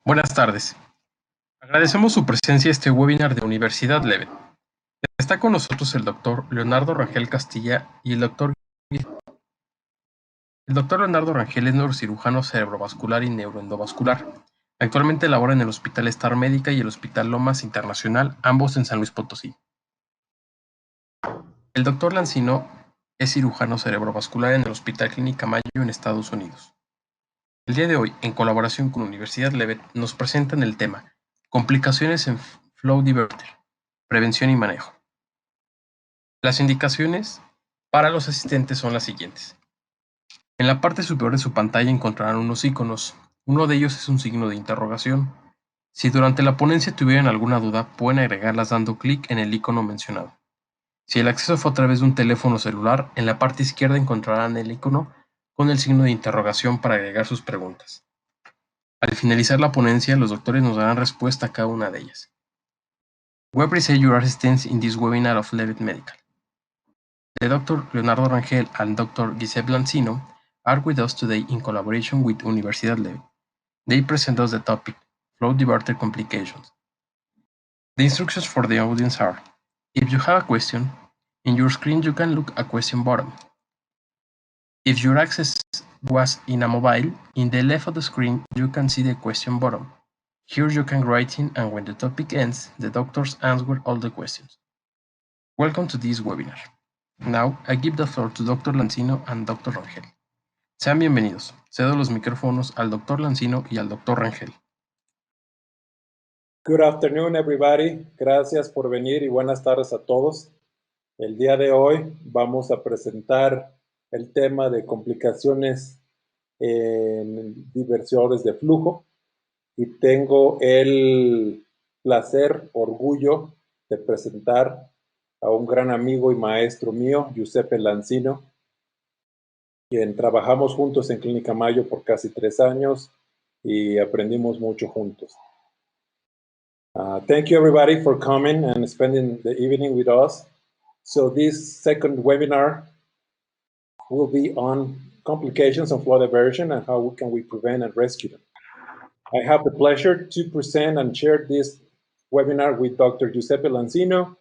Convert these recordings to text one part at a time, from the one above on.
Buenas tardes. Agradecemos su presencia en este webinar de Universidad Levet. Está con nosotros el doctor Leonardo Rangel Castilla y el doctor Leonardo Rangel es neurocirujano cerebrovascular y neuroendovascular. Actualmente labora en el Hospital Star Médica y el Hospital Lomas Internacional, ambos en San Luis Potosí. El doctor Lancino es cirujano cerebrovascular en el Hospital Clínica Mayo en Estados Unidos. El día de hoy, en colaboración con Universidad Levet, nos presentan el tema Complicaciones en Flow Diverter, prevención y manejo. Las indicaciones para los asistentes son las siguientes. En la parte superior de su pantalla encontrarán unos iconos. Uno de ellos es un signo de interrogación. Si durante la ponencia tuvieran alguna duda, pueden agregarlas dando clic en el icono mencionado. Si el acceso fue a través de un teléfono celular, en la parte izquierda encontrarán el icono con el signo de interrogación para agregar sus preguntas. Al finalizar la ponencia, los doctores nos darán respuesta a cada una de ellas. We appreciate your assistance in this webinar of Levet Medical. The Dr. Leonardo Rangel and Dr. Giuseppe Lancino are with us today in collaboration with Universidad Levet. They present us the topic, Flow Diverter Complications. The instructions for the audience are, if you have a question, in your screen you can look a question button. If your access was in a mobile, in the left of the screen you can see the question button. Here you can write in, and when the topic ends, the doctors answer all the questions. Welcome to this webinar. Now, I give the floor to Dr. Lancino and Dr. Rangel. Sean bienvenidos. Cedo los micrófonos al Dr. Lancino y al Dr. Rangel. Good afternoon, everybody. Gracias por venir y buenas tardes a todos. El día de hoy vamos a presentar el tema de complicaciones en diversores de flujo y tengo el placer, orgullo de presentar a un gran amigo y maestro mío, Giuseppe Lancino, quien trabajamos juntos en Clínica Mayo por casi 3 años y aprendimos mucho juntos. Thank you everybody for coming and spending the evening with us. So this second webinar will be on complications of flood diversion and how can we prevent and rescue them. I have the pleasure to present and share this webinar with Dr. Giuseppe Lancino,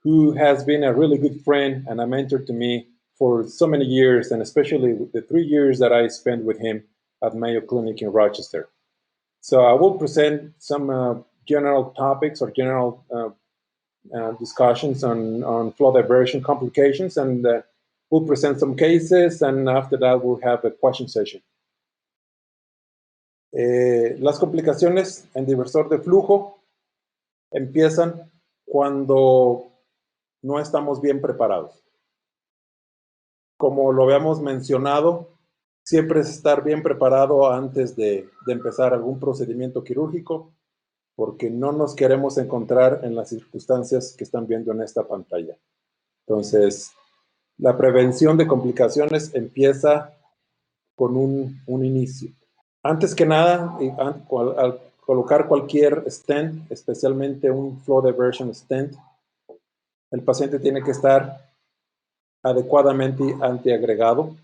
who has been a really good friend and a mentor to me for so many years, and especially the 3 years that I spent with him at Mayo Clinic in Rochester. So I will present some general topics or general discussions on flow diversion complications, and we'll present some cases, and after that we'll have a question session. Las complicaciones en diversor de flujo empiezan cuando no estamos bien preparados. Como lo habíamos mencionado, siempre es estar bien preparado antes de empezar algún procedimiento quirúrgico, porque no nos queremos encontrar en las circunstancias que están viendo en esta pantalla. Entonces, la prevención de complicaciones empieza con un inicio. Antes que nada, al colocar cualquier stent, especialmente un flow diversion stent, el paciente tiene que estar adecuadamente antiagregado.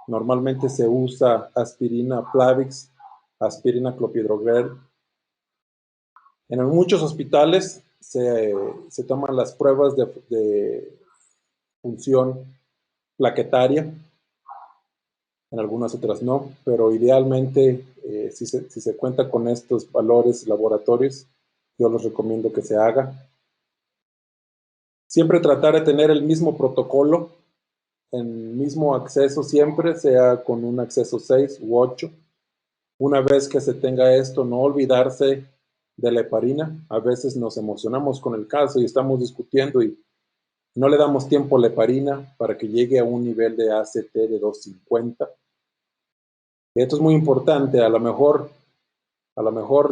Normalmente se usa aspirina Plavix, aspirina clopidogrel. En muchos hospitales se toman las pruebas de función plaquetaria, en algunas otras no, pero idealmente si se cuenta con estos valores laboratorios, yo los recomiendo que se haga. Siempre tratar de tener el mismo protocolo, el mismo acceso siempre, sea con un acceso 6 u 8. Una vez que se tenga esto, no olvidarse de la heparina. A veces nos emocionamos con el caso y estamos discutiendo y no le damos tiempo a la heparina para que llegue a un nivel de ACT de 250. Y esto es muy importante. A lo mejor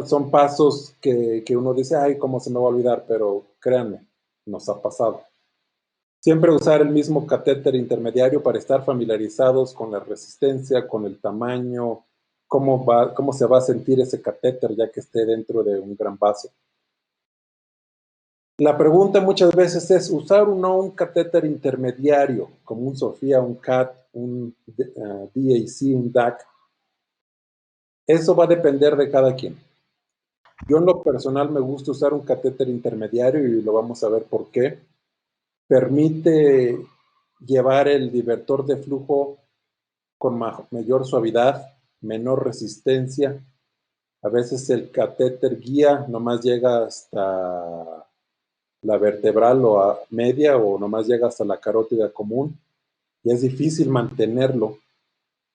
son pasos que uno dice, ay, ¿cómo se me va a olvidar? Pero créanme, nos ha pasado. Siempre usar el mismo catéter intermediario para estar familiarizados con la resistencia, con el tamaño, cómo se va a sentir ese catéter ya que esté dentro de un gran vaso. La pregunta muchas veces es usar o no un catéter intermediario, como un Sofía, un CAT, un DAC, un DAC. Eso va a depender de cada quien. Yo en lo personal me gusta usar un catéter intermediario y lo vamos a ver por qué. Permite llevar el divertor de flujo con mayor suavidad, menor resistencia. A veces el catéter guía nomás llega hasta la vertebral o a media o nomás llega hasta la carótida común y es difícil mantenerlo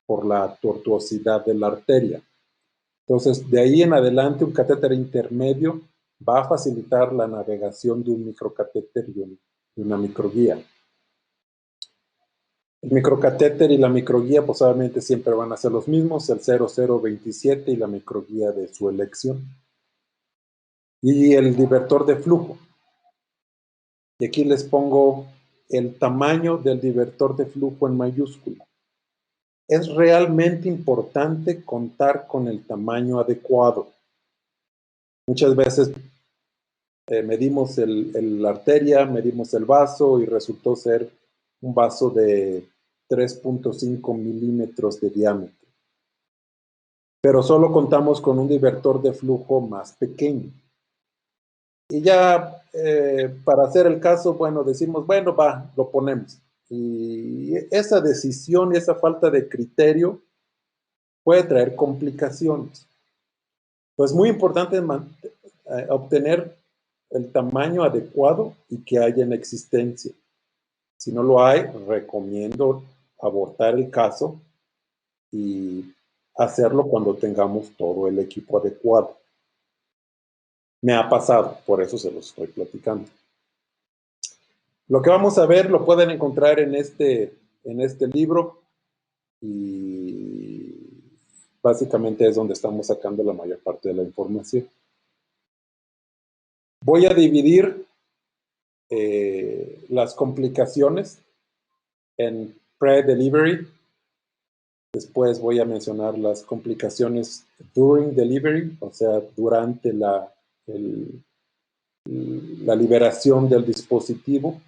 por la tortuosidad de la arteria. Entonces, de ahí en adelante, un catéter intermedio va a facilitar la navegación de un microcatéter y una microguía. El microcatéter y la microguía, pues obviamente siempre van a ser los mismos, el 0027 y la microguía de su elección. Y el divertor de flujo. Y aquí les pongo el tamaño del divertor de flujo en mayúscula. Es realmente importante contar con el tamaño adecuado. Muchas veces medimos la arteria, medimos el vaso y resultó ser un vaso de 3.5 milímetros de diámetro. Pero solo contamos con un divertor de flujo más pequeño. Y ya para hacer el caso, bueno, decimos, bueno, va, lo ponemos. Y esa decisión y esa falta de criterio puede traer complicaciones. Pues es muy importante obtener el tamaño adecuado y que haya en existencia. Si no lo hay, recomiendo abortar el caso y hacerlo cuando tengamos todo el equipo adecuado. Me ha pasado, por eso se los estoy platicando. Lo que vamos a ver lo pueden encontrar en este libro y básicamente es donde estamos sacando la mayor parte de la información. Voy a dividir las complicaciones en pre-delivery. Después voy a mencionar las complicaciones during delivery, o sea, durante la liberación del dispositivo.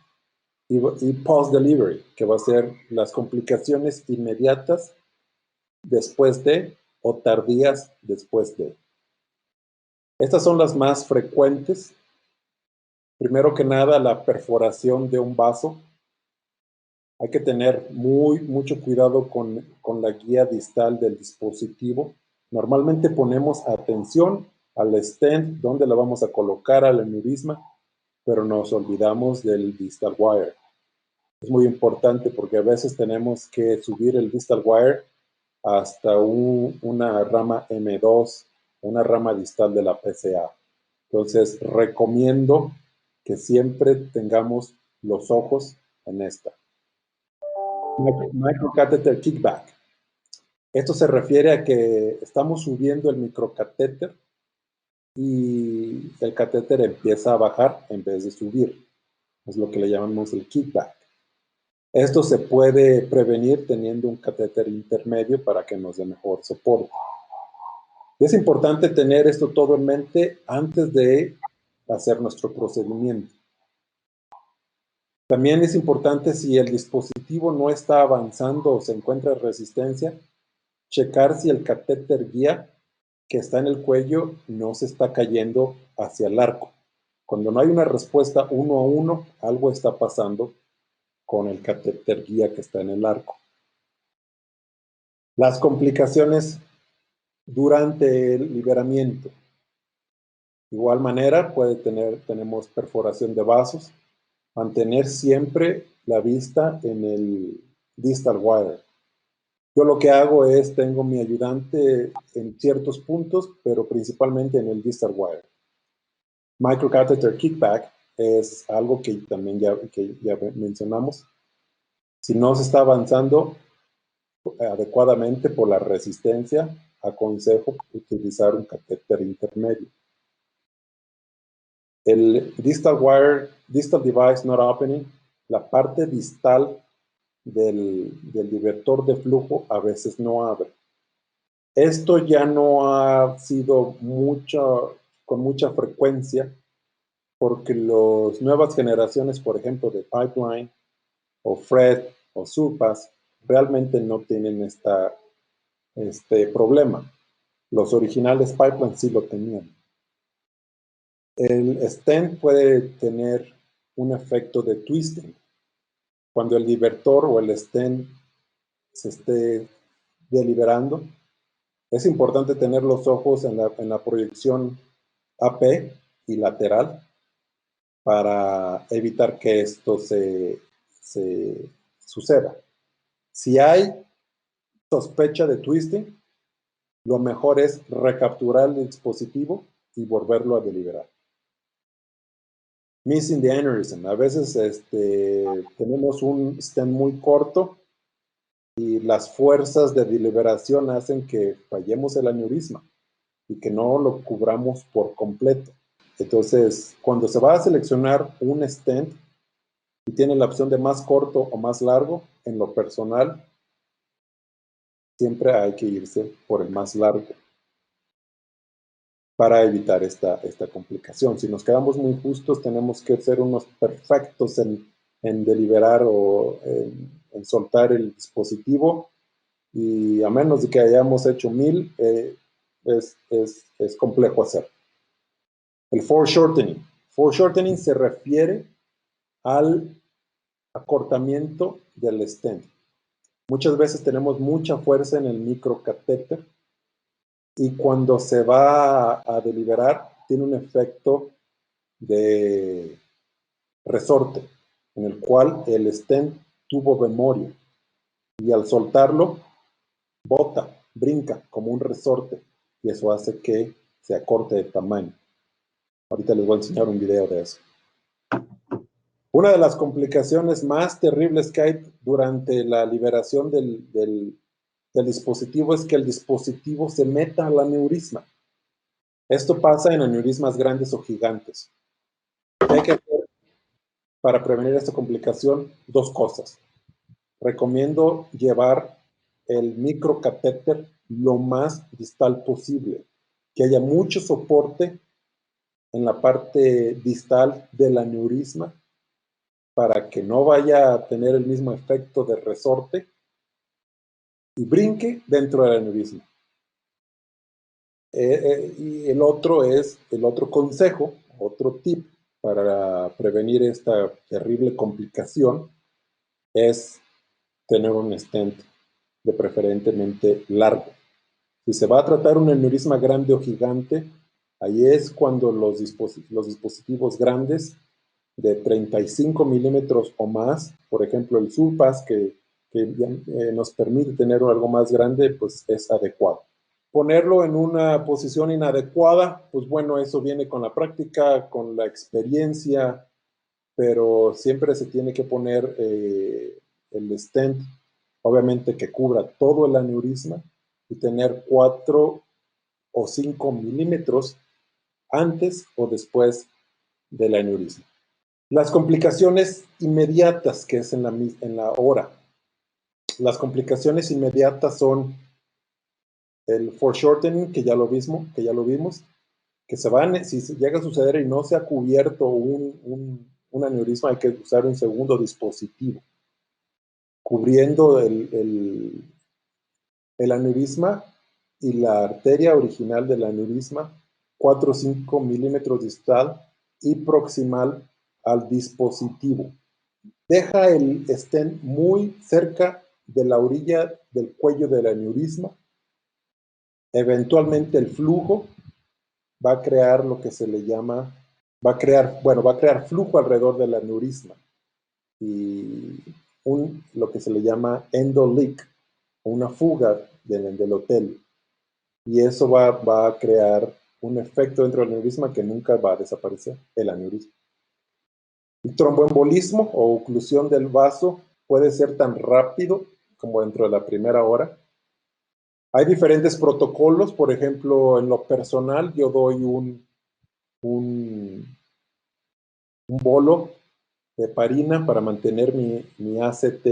Y post-delivery, que va a ser las complicaciones inmediatas después de o tardías después de. Estas son las más frecuentes. Primero que nada, la perforación de un vaso. Hay que tener mucho cuidado con la guía distal del dispositivo. Normalmente ponemos atención al stent, donde la vamos a colocar al aneurisma, pero nos olvidamos del distal wire. Es muy importante porque a veces tenemos que subir el distal wire hasta una rama M2, una rama distal de la PCA. Entonces, recomiendo que siempre tengamos los ojos en esta. Microcatheter kickback. Esto se refiere a que estamos subiendo el microcatéter y el catéter empieza a bajar en vez de subir. Es lo que le llamamos el kickback. Esto se puede prevenir teniendo un catéter intermedio para que nos dé mejor soporte. Y es importante tener esto todo en mente antes de hacer nuestro procedimiento. También es importante, si el dispositivo no está avanzando o se encuentra en resistencia, checar si el catéter guía que está en el cuello no se está cayendo hacia el arco. Cuando no hay una respuesta 1 a 1, algo está pasando con el catéter guía que está en el arco. Las complicaciones durante el liberamiento. De igual manera, tenemos perforación de vasos. Mantener siempre la vista en el distal wire. Yo lo que hago es, tengo mi ayudante en ciertos puntos, pero principalmente en el distal wire. Microcatheter kickback es algo que también ya mencionamos. Si no se está avanzando adecuadamente por la resistencia, aconsejo utilizar un catéter intermedio. El distal wire, distal device not opening, la parte distal del divertor de flujo a veces no abre. Esto ya no ha sido con mucha frecuencia porque las nuevas generaciones, por ejemplo, de Pipeline o Fred o Surpass, realmente no tienen este problema. Los originales Pipeline sí lo tenían. El stent puede tener un efecto de twisting. Cuando el divertor o el stent se esté deliberando, es importante tener los ojos en la proyección AP y lateral para evitar que esto se suceda. Si hay sospecha de twisting, lo mejor es recapturar el dispositivo y volverlo a deliberar. Missing the aneurysm. A veces tenemos un stent muy corto y las fuerzas de deliberación hacen que fallemos el aneurisma y que no lo cubramos por completo. Entonces, cuando se va a seleccionar un stent y tiene la opción de más corto o más largo, en lo personal, siempre hay que irse por el más largo para evitar esta complicación. Si nos quedamos muy justos, tenemos que ser unos perfectos en deliberar o en soltar el dispositivo, y a menos de que hayamos hecho 1000, es complejo hacer. El foreshortening. Foreshortening se refiere al acortamiento del stent. Muchas veces tenemos mucha fuerza en el microcatéter y cuando se va a deliberar tiene un efecto de resorte, en el cual el stent tuvo memoria y al soltarlo bota, brinca como un resorte y eso hace que se acorte de tamaño. Ahorita les voy a enseñar un video de eso. Una de las complicaciones más terribles que hay durante la liberación del dispositivo es que el dispositivo se meta al aneurisma. Esto pasa en aneurismas grandes o gigantes. ¿Qué hay que hacer para prevenir esta complicación? Dos cosas. Recomiendo llevar el microcatéter lo más distal posible, que haya mucho soporte en la parte distal del aneurisma para que no vaya a tener el mismo efecto de resorte y brinque dentro del aneurisma. Y el otro consejo, otro tip para prevenir esta terrible complicación es tener un stent de preferentemente largo. Si se va a tratar un aneurisma grande o gigante, ahí es cuando los dispositivos grandes de 35 milímetros o más, por ejemplo el Surpass que nos permite tener algo más grande, pues es adecuado. Ponerlo en una posición inadecuada, pues bueno, eso viene con la práctica, con la experiencia, pero siempre se tiene que poner el stent, obviamente que cubra todo el aneurisma y tener 4 o 5 milímetros antes o después del aneurisma. Las complicaciones inmediatas, que es en la hora. Las complicaciones inmediatas son el foreshortening, que ya lo vimos, que si llega a suceder y no se ha cubierto un aneurisma, hay que usar un segundo dispositivo, cubriendo el aneurisma y la arteria original del aneurisma, 4 o 5 milímetros distal y proximal al dispositivo. Deja el stent muy cerca de la orilla del cuello del aneurisma. Eventualmente el flujo va a crear lo que se le llama, va a crear flujo alrededor del aneurisma y lo que se le llama endoleak, una fuga del endotelio. Y eso va a crear un efecto dentro del aneurisma que nunca va a desaparecer, el aneurisma. El tromboembolismo o oclusión del vaso puede ser tan rápido como dentro de la primera hora. Hay diferentes protocolos, por ejemplo, en lo personal yo doy un bolo de heparina para mantener mi ACT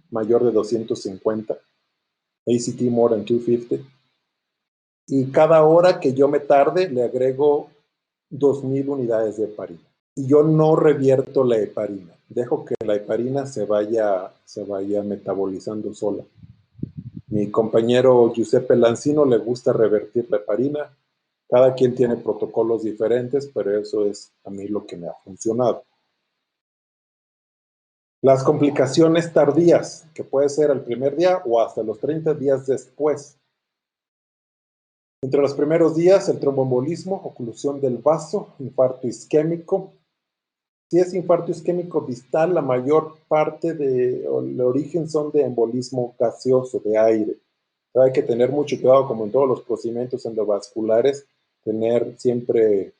mayor de 250, ACT more than 250. Y cada hora que yo me tarde le agrego 2000 unidades de heparina. Y yo no revierto la heparina, dejo que la heparina se vaya metabolizando sola. Mi compañero Giuseppe Lancino le gusta revertir la heparina Cada quien tiene protocolos diferentes, pero eso es a mí lo que me ha funcionado. Las complicaciones tardías, que puede ser el primer día o hasta los 30 días después. Entre los primeros días, el tromboembolismo, oclusión del vaso, infarto isquémico. Si es infarto isquémico distal, la mayor parte del origen son de embolismo gaseoso, de aire. Hay que tener mucho cuidado, como en todos los procedimientos endovasculares, tener siempre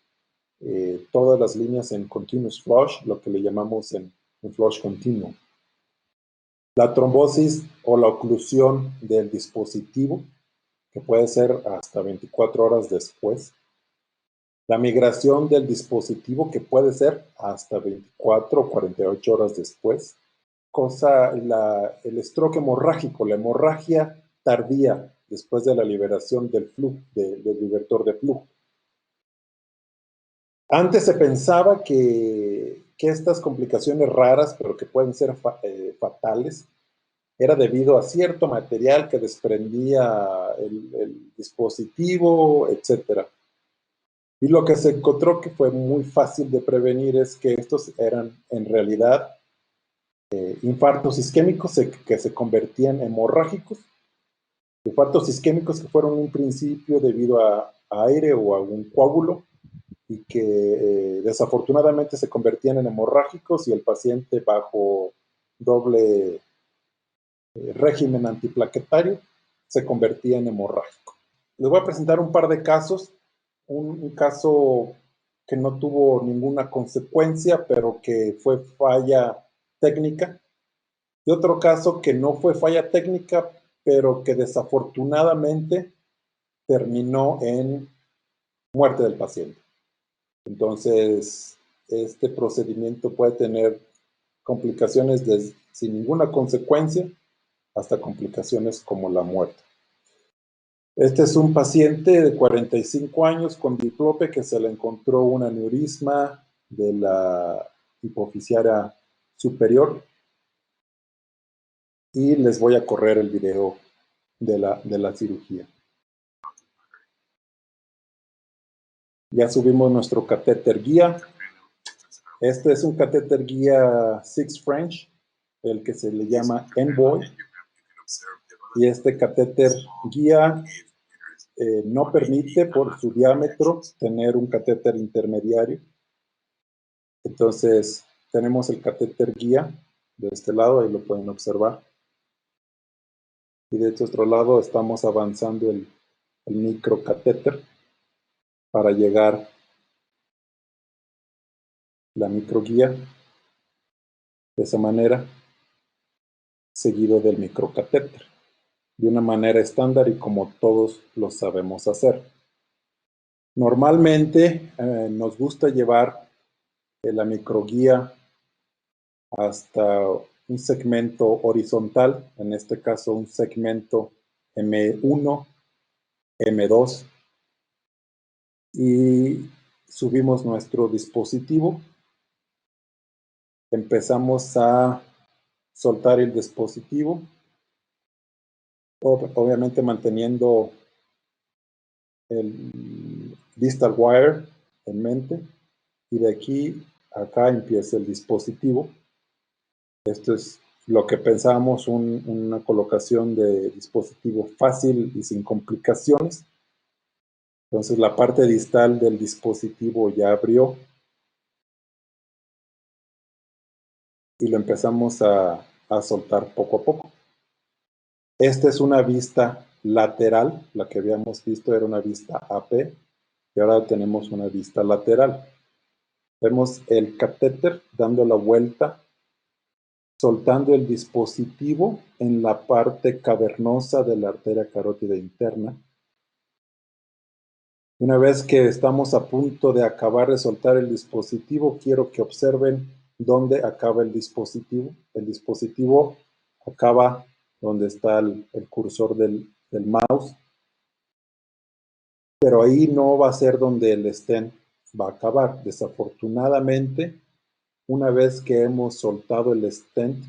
todas las líneas en continuous flush, lo que le llamamos en flush continuo. La trombosis o la oclusión del dispositivo, que puede ser hasta 24 horas después. La migración del dispositivo, que puede ser hasta 24 o 48 horas después. El stroke hemorrágico, la hemorragia tardía después de la liberación del flujo, del divertor de flujo. Antes se pensaba que estas complicaciones raras, pero que pueden ser fatales, era debido a cierto material que desprendía el dispositivo, etc. Y lo que se encontró que fue muy fácil de prevenir es que estos eran en realidad infartos isquémicos que se convertían en hemorrágicos, infartos isquémicos que fueron en un principio debido a aire o a un coágulo y que desafortunadamente se convertían en hemorrágicos y el paciente bajo doble régimen antiplaquetario se convertía en hemorrágico. Les voy a presentar un par de casos, un caso que no tuvo ninguna consecuencia, pero que fue falla técnica, y otro caso que no fue falla técnica, pero que desafortunadamente terminó en muerte del paciente. Entonces, este procedimiento puede tener complicaciones sin ninguna consecuencia hasta complicaciones como la muerte. Este es un paciente de 45 años con diplope que se le encontró un aneurisma de la hipofisiaria superior y les voy a correr el video de la cirugía. Ya subimos nuestro catéter guía. Este es un catéter guía 6 French, el que se le llama Envoy. Y este catéter guía no permite por su diámetro tener un catéter intermediario. Entonces tenemos el catéter guía de este lado, ahí lo pueden observar. Y de este otro lado estamos avanzando el microcatéter para llegar la microguía de esa manera, seguido del microcatéter, de una manera estándar y como todos lo sabemos hacer. Normalmente nos gusta llevar la microguía hasta un segmento horizontal, en este caso un segmento M1, M2, y subimos nuestro dispositivo. Empezamos a soltar el dispositivo, obviamente manteniendo el distal wire en mente, y de aquí a acá empieza el dispositivo. Esto es lo que pensábamos, una colocación de dispositivo fácil y sin complicaciones. Entonces la parte distal del dispositivo ya abrió y lo empezamos a soltar poco a poco. Esta es una vista lateral, la que habíamos visto era una vista AP y ahora tenemos una vista lateral. Vemos el catéter dando la vuelta, soltando el dispositivo en la parte cavernosa de la arteria carótida interna. Una vez que estamos a punto de acabar de soltar el dispositivo, quiero que observen dónde acaba el dispositivo. El dispositivo acaba donde está el cursor del mouse, pero ahí no va a ser donde el stent va a acabar. Desafortunadamente, una vez que hemos soltado el stent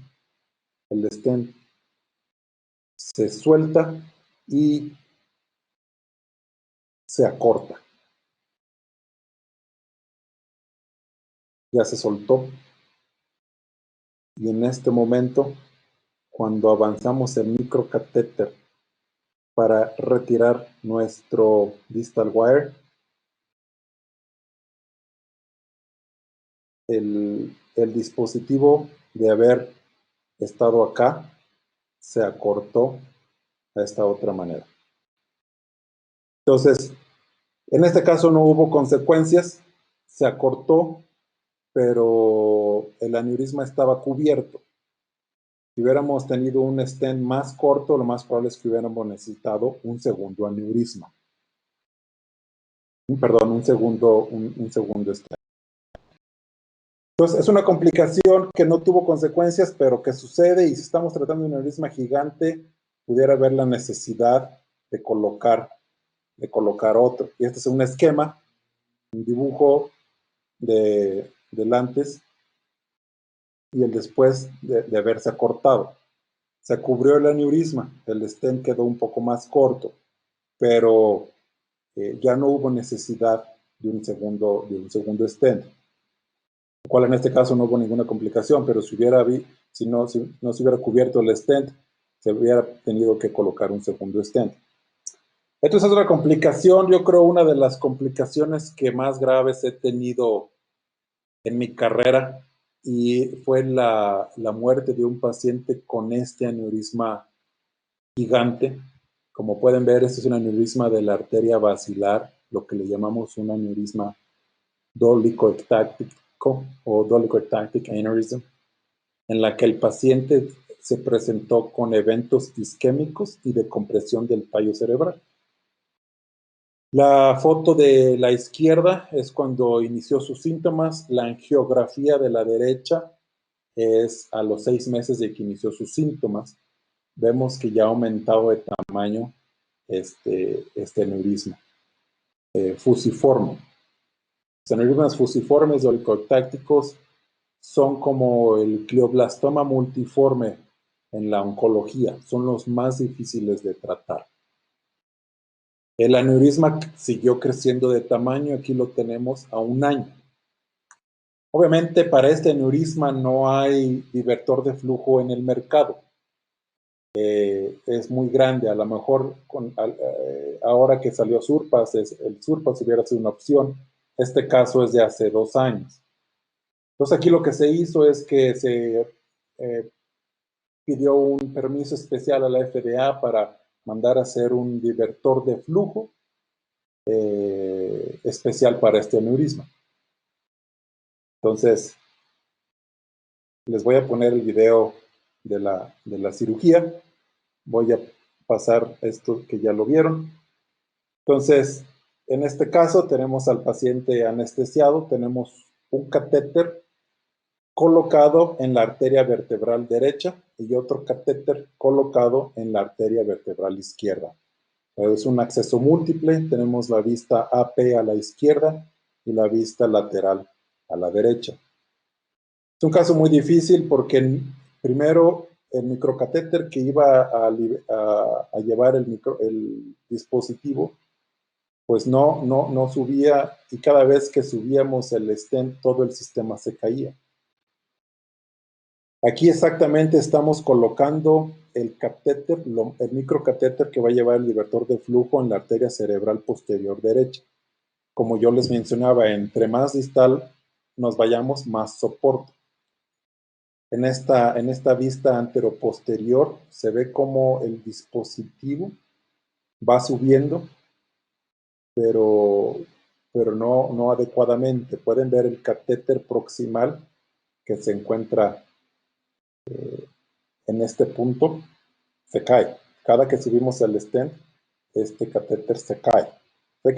se suelta y se acorta. ya se soltó. Y en este momento, cuando avanzamos el microcatéter para retirar nuestro distal wire, el dispositivo de haber estado acá se acortó a esta otra manera. Entonces, en este caso no hubo consecuencias, se acortó, pero el aneurisma estaba cubierto. Si hubiéramos tenido un stent más corto, lo más probable es que hubiéramos necesitado un segundo aneurisma. Perdón, un segundo stent. Entonces, es una complicación que no tuvo consecuencias, pero que sucede, y si estamos tratando de un aneurisma gigante, pudiera haber la necesidad de colocar otro. Y este es un esquema, un dibujo del antes y el después de haberse acortado. Se cubrió el aneurisma, el stent quedó un poco más corto, pero ya no hubo necesidad de un segundo stent, lo cual en este caso no hubo ninguna complicación, pero si no se hubiera cubierto el stent, se hubiera tenido que colocar un segundo stent. Esto es otra complicación, yo creo una de las complicaciones que más graves he tenido en mi carrera, y fue la muerte de un paciente con este aneurisma gigante. Como pueden ver, este es un aneurisma de la arteria basilar, lo que le llamamos un aneurisma dolichoectático o dolichoectatic aneurysm, en la que el paciente se presentó con eventos isquémicos y de compresión del tallo cerebral. La foto de la izquierda es cuando inició sus síntomas. La angiografía de la derecha es a los 6 meses de que inició sus síntomas. Vemos que ya ha aumentado de tamaño este aneurisma fusiforme. Los aneurismas fusiformes dolichoectáticos son como el glioblastoma multiforme en la oncología, son los más difíciles de tratar. El aneurisma siguió creciendo de tamaño, aquí lo tenemos a 1 año. Obviamente para este aneurisma no hay divertor de flujo en el mercado. Es muy grande, a lo mejor ahora que salió Surpas, el Surpas hubiera sido una opción. Este caso es de hace 2 años. Entonces aquí lo que se hizo es que se pidió un permiso especial a la FDA para mandar a hacer un divertor de flujo especial para este aneurisma. Entonces, les voy a poner el video de la cirugía. Voy a pasar esto que ya lo vieron. Entonces, en este caso tenemos al paciente anestesiado, tenemos un catéter colocado en la arteria vertebral derecha y otro catéter colocado en la arteria vertebral izquierda. Es un acceso múltiple, tenemos la vista AP a la izquierda y la vista lateral a la derecha. Es un caso muy difícil porque primero el microcatéter que iba a llevar el dispositivo, pues no subía, y cada vez que subíamos el stent todo el sistema se caía. Aquí exactamente estamos colocando el catéter, el microcatéter que va a llevar el divertor de flujo en la arteria cerebral posterior derecha. Como yo les mencionaba, entre más distal nos vayamos, más soporte. En esta vista anteroposterior se ve cómo el dispositivo va subiendo, pero no adecuadamente. Pueden ver el catéter proximal que se encuentra en este punto, se cae. Cada que subimos el stent, este catéter se cae. Hay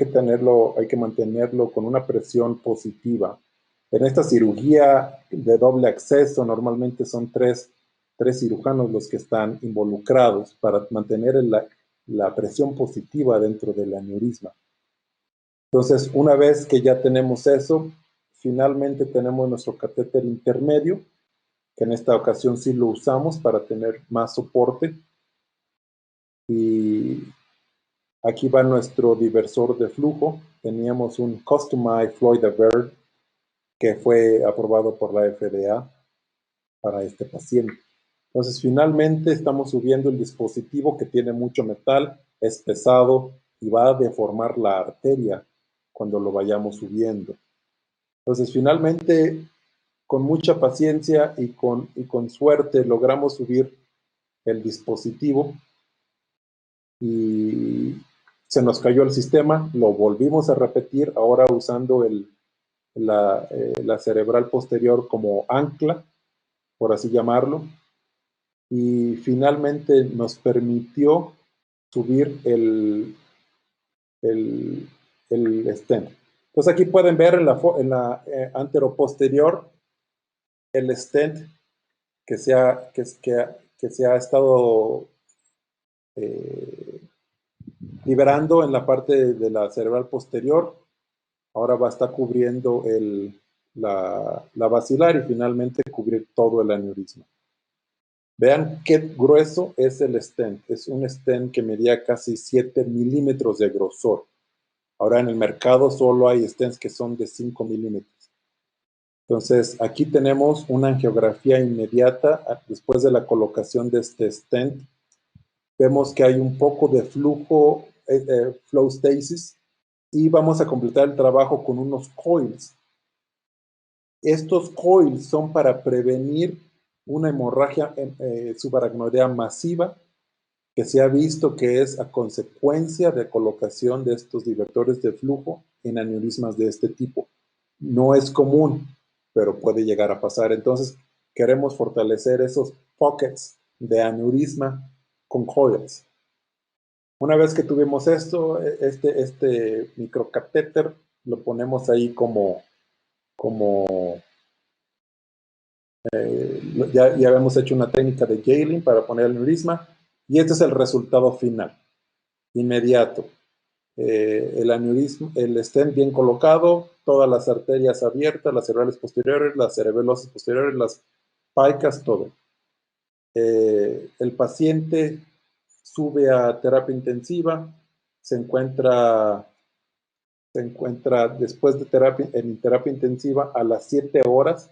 que mantenerlo con una presión positiva. En esta cirugía de doble acceso, normalmente son tres cirujanos los que están involucrados para mantener la presión positiva dentro del aneurisma. Entonces, una vez que ya tenemos eso, finalmente tenemos nuestro catéter intermedio, que en esta ocasión sí lo usamos para tener más soporte. Y aquí va nuestro diversor de flujo. Teníamos un Customized Floyd Divert que fue aprobado por la FDA para este paciente. Entonces, finalmente estamos subiendo el dispositivo que tiene mucho metal, es pesado y va a deformar la arteria cuando lo vayamos subiendo. Entonces, finalmente, con mucha paciencia y con suerte, logramos subir el dispositivo y se nos cayó el sistema, lo volvimos a repetir, ahora usando la cerebral posterior como ancla, por así llamarlo, y finalmente nos permitió subir el stent. Entonces aquí pueden ver en la anteroposterior el stent que se ha estado liberando en la parte de la cerebral posterior. Ahora va a estar cubriendo la basilar y finalmente cubrir todo el aneurisma. Vean qué grueso es el stent. Es un stent que medía casi 7 milímetros de grosor. Ahora en el mercado solo hay stents que son de 5 milímetros. Entonces aquí tenemos una angiografía inmediata después de la colocación de este stent. Vemos que hay un poco de flujo, flow stasis, y vamos a completar el trabajo con unos coils. Estos coils son para prevenir una hemorragia subaracnoidea masiva que se ha visto que es a consecuencia de colocación de estos divertores de flujo en aneurismas de este tipo. No es común, pero puede llegar a pasar. Entonces, queremos fortalecer esos pockets de aneurisma con coils. Una vez que tuvimos esto, este microcatéter lo ponemos ahí como ya habíamos hecho una técnica de Galen para poner el aneurisma y este es el resultado final, inmediato. El aneurisma, el stent bien colocado, todas las arterias abiertas, las cerebrales posteriores, las cerebelosas posteriores, las paicas, todo. El paciente sube a terapia intensiva, se encuentra después de terapia intensiva a las 7 horas,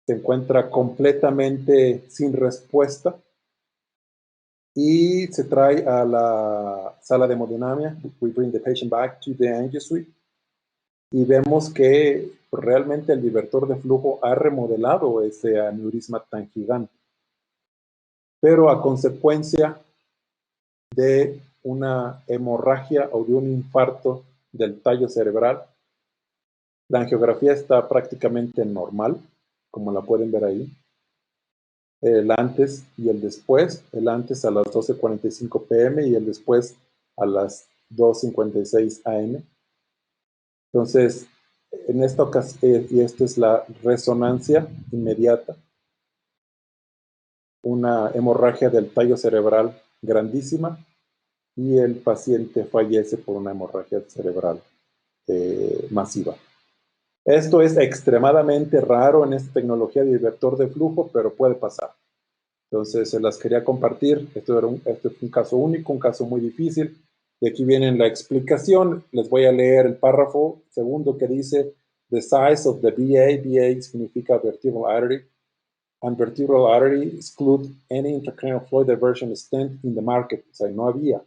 se encuentra completamente sin respuesta y se trae a la sala de hemodinamia. We bring the patient back to the angio suite y vemos que realmente el divertor de flujo ha remodelado ese aneurisma tan gigante. Pero a consecuencia de una hemorragia o de un infarto del tallo cerebral, la angiografía está prácticamente normal, como la pueden ver ahí. El antes y el después, el antes a las 12:45 p.m. y el después a las 2:56 a.m. Entonces, en esta ocasión, y esta es la resonancia inmediata, una hemorragia del tallo cerebral grandísima y el paciente fallece por una hemorragia cerebral masiva. Esto es extremadamente raro en esta tecnología de divertor de flujo, pero puede pasar. Entonces, se las quería compartir. Esto es un caso único, un caso muy difícil. Y aquí viene la explicación. Les voy a leer el párrafo segundo que dice: The size of the VA, VA significa vertebral artery, and vertebral artery exclude any intracranial fluid diversion stent in the market. O sea, no había.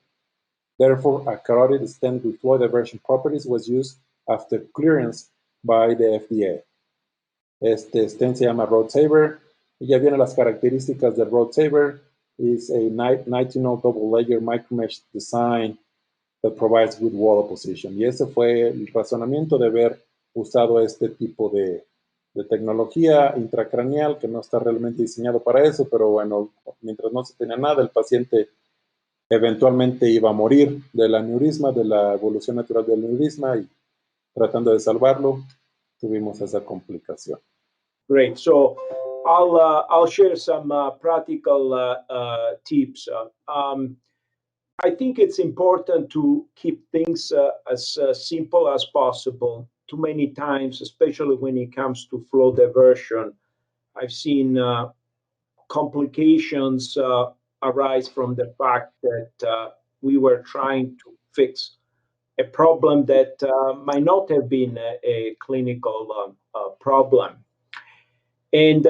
Therefore, a carotid stent with fluid diversion properties was used after clearance by the FDA. Este stent se llama Road Saver. Y ya vienen las características del Road Saver. It's a 19 double layer micromesh design that provides good wall opposition. Y ese fue el razonamiento de haber usado este tipo de tecnología intracraneal que no está realmente diseñado para eso, pero bueno, mientras no se tenía nada, el paciente eventualmente iba a morir del aneurisma, de la evolución natural del aneurisma, y tratando de salvarlo, tuvimos esa complicación. Great. So I'll share some practical tips. I think it's important to keep things as simple as possible. Too many times, especially when it comes to flow diversion, I've seen complications arise from the fact that we were trying to fix a problem that might not have been a clinical problem. And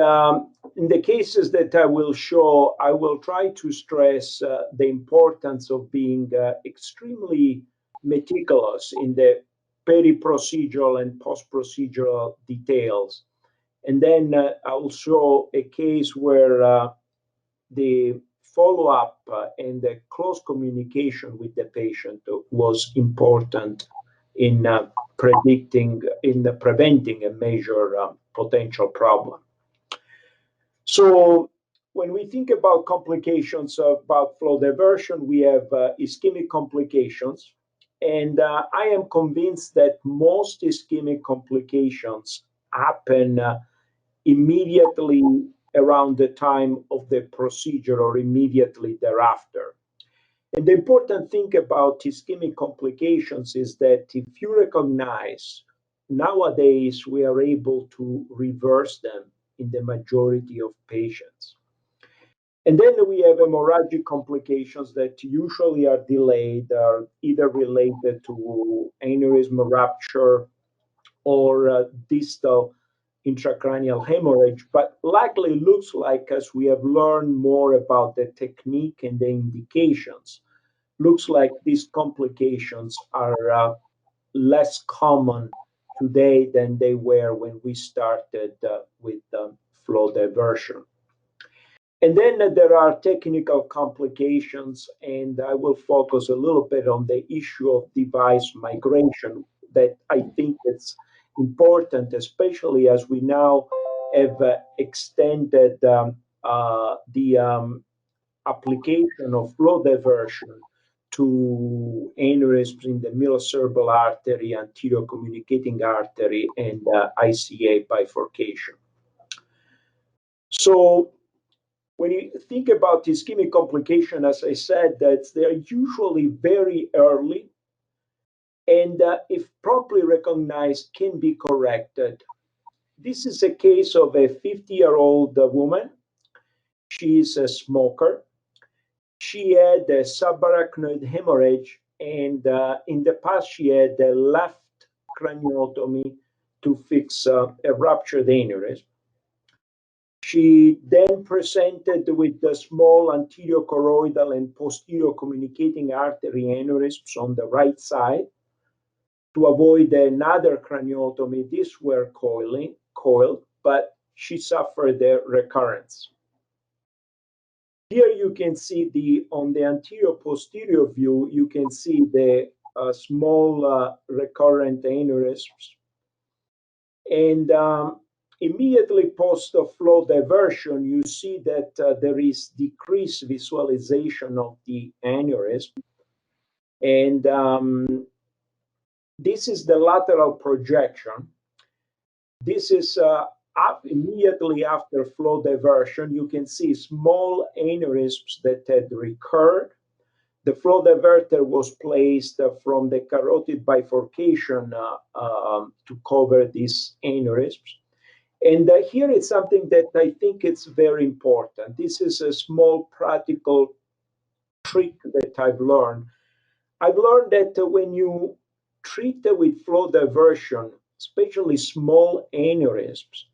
in the cases that I will show, I will try to stress the importance of being extremely meticulous in the peri-procedural and post-procedural details. And then I'll show a case where the follow-up and the close communication with the patient was important in preventing a major potential problem. So when we think about complications about flow diversion, we have ischemic complications. And I am convinced that most ischemic complications happen immediately around the time of the procedure or immediately thereafter. And the important thing about ischemic complications is that if you recognize, nowadays we are able to reverse them in the majority of patients. And then we have hemorrhagic complications that usually are delayed, are either related to aneurysm rupture or distal intracranial hemorrhage, but likely looks like, as we have learned more about the technique and the indications, looks like these complications are less common today than they were when we started with flow diversion. And then there are technical complications, and I will focus a little bit on the issue of device migration that I think it's important, especially as we now have extended the application of flow diversion to aneurysms in the middle cerebral artery, anterior communicating artery, and ICA bifurcation. So when you think about ischemic complication, as I said, that they're usually very early, and if properly recognized, can be corrected. This is a case of a 50-year-old woman. She is a smoker. She had a subarachnoid hemorrhage, and in the past, she had a left craniotomy to fix a ruptured aneurysm. She then presented with the small anterior choroidal and posterior communicating artery aneurysms on the right side. To avoid another craniotomy, these were coiled, but she suffered a recurrence. Here you can see on the anterior posterior view, you can see the small recurrent aneurysms. And immediately post flow diversion, you see that there is decreased visualization of the aneurysm. And this is the lateral projection. This is immediately after flow diversion. You can see small aneurysms that had recurred. The flow diverter was placed from the carotid bifurcation to cover these aneurysms. And here is something that I think it's very important. This is a small practical trick that I've learned. I've learned that when you treat with flow diversion, especially small aneurysms,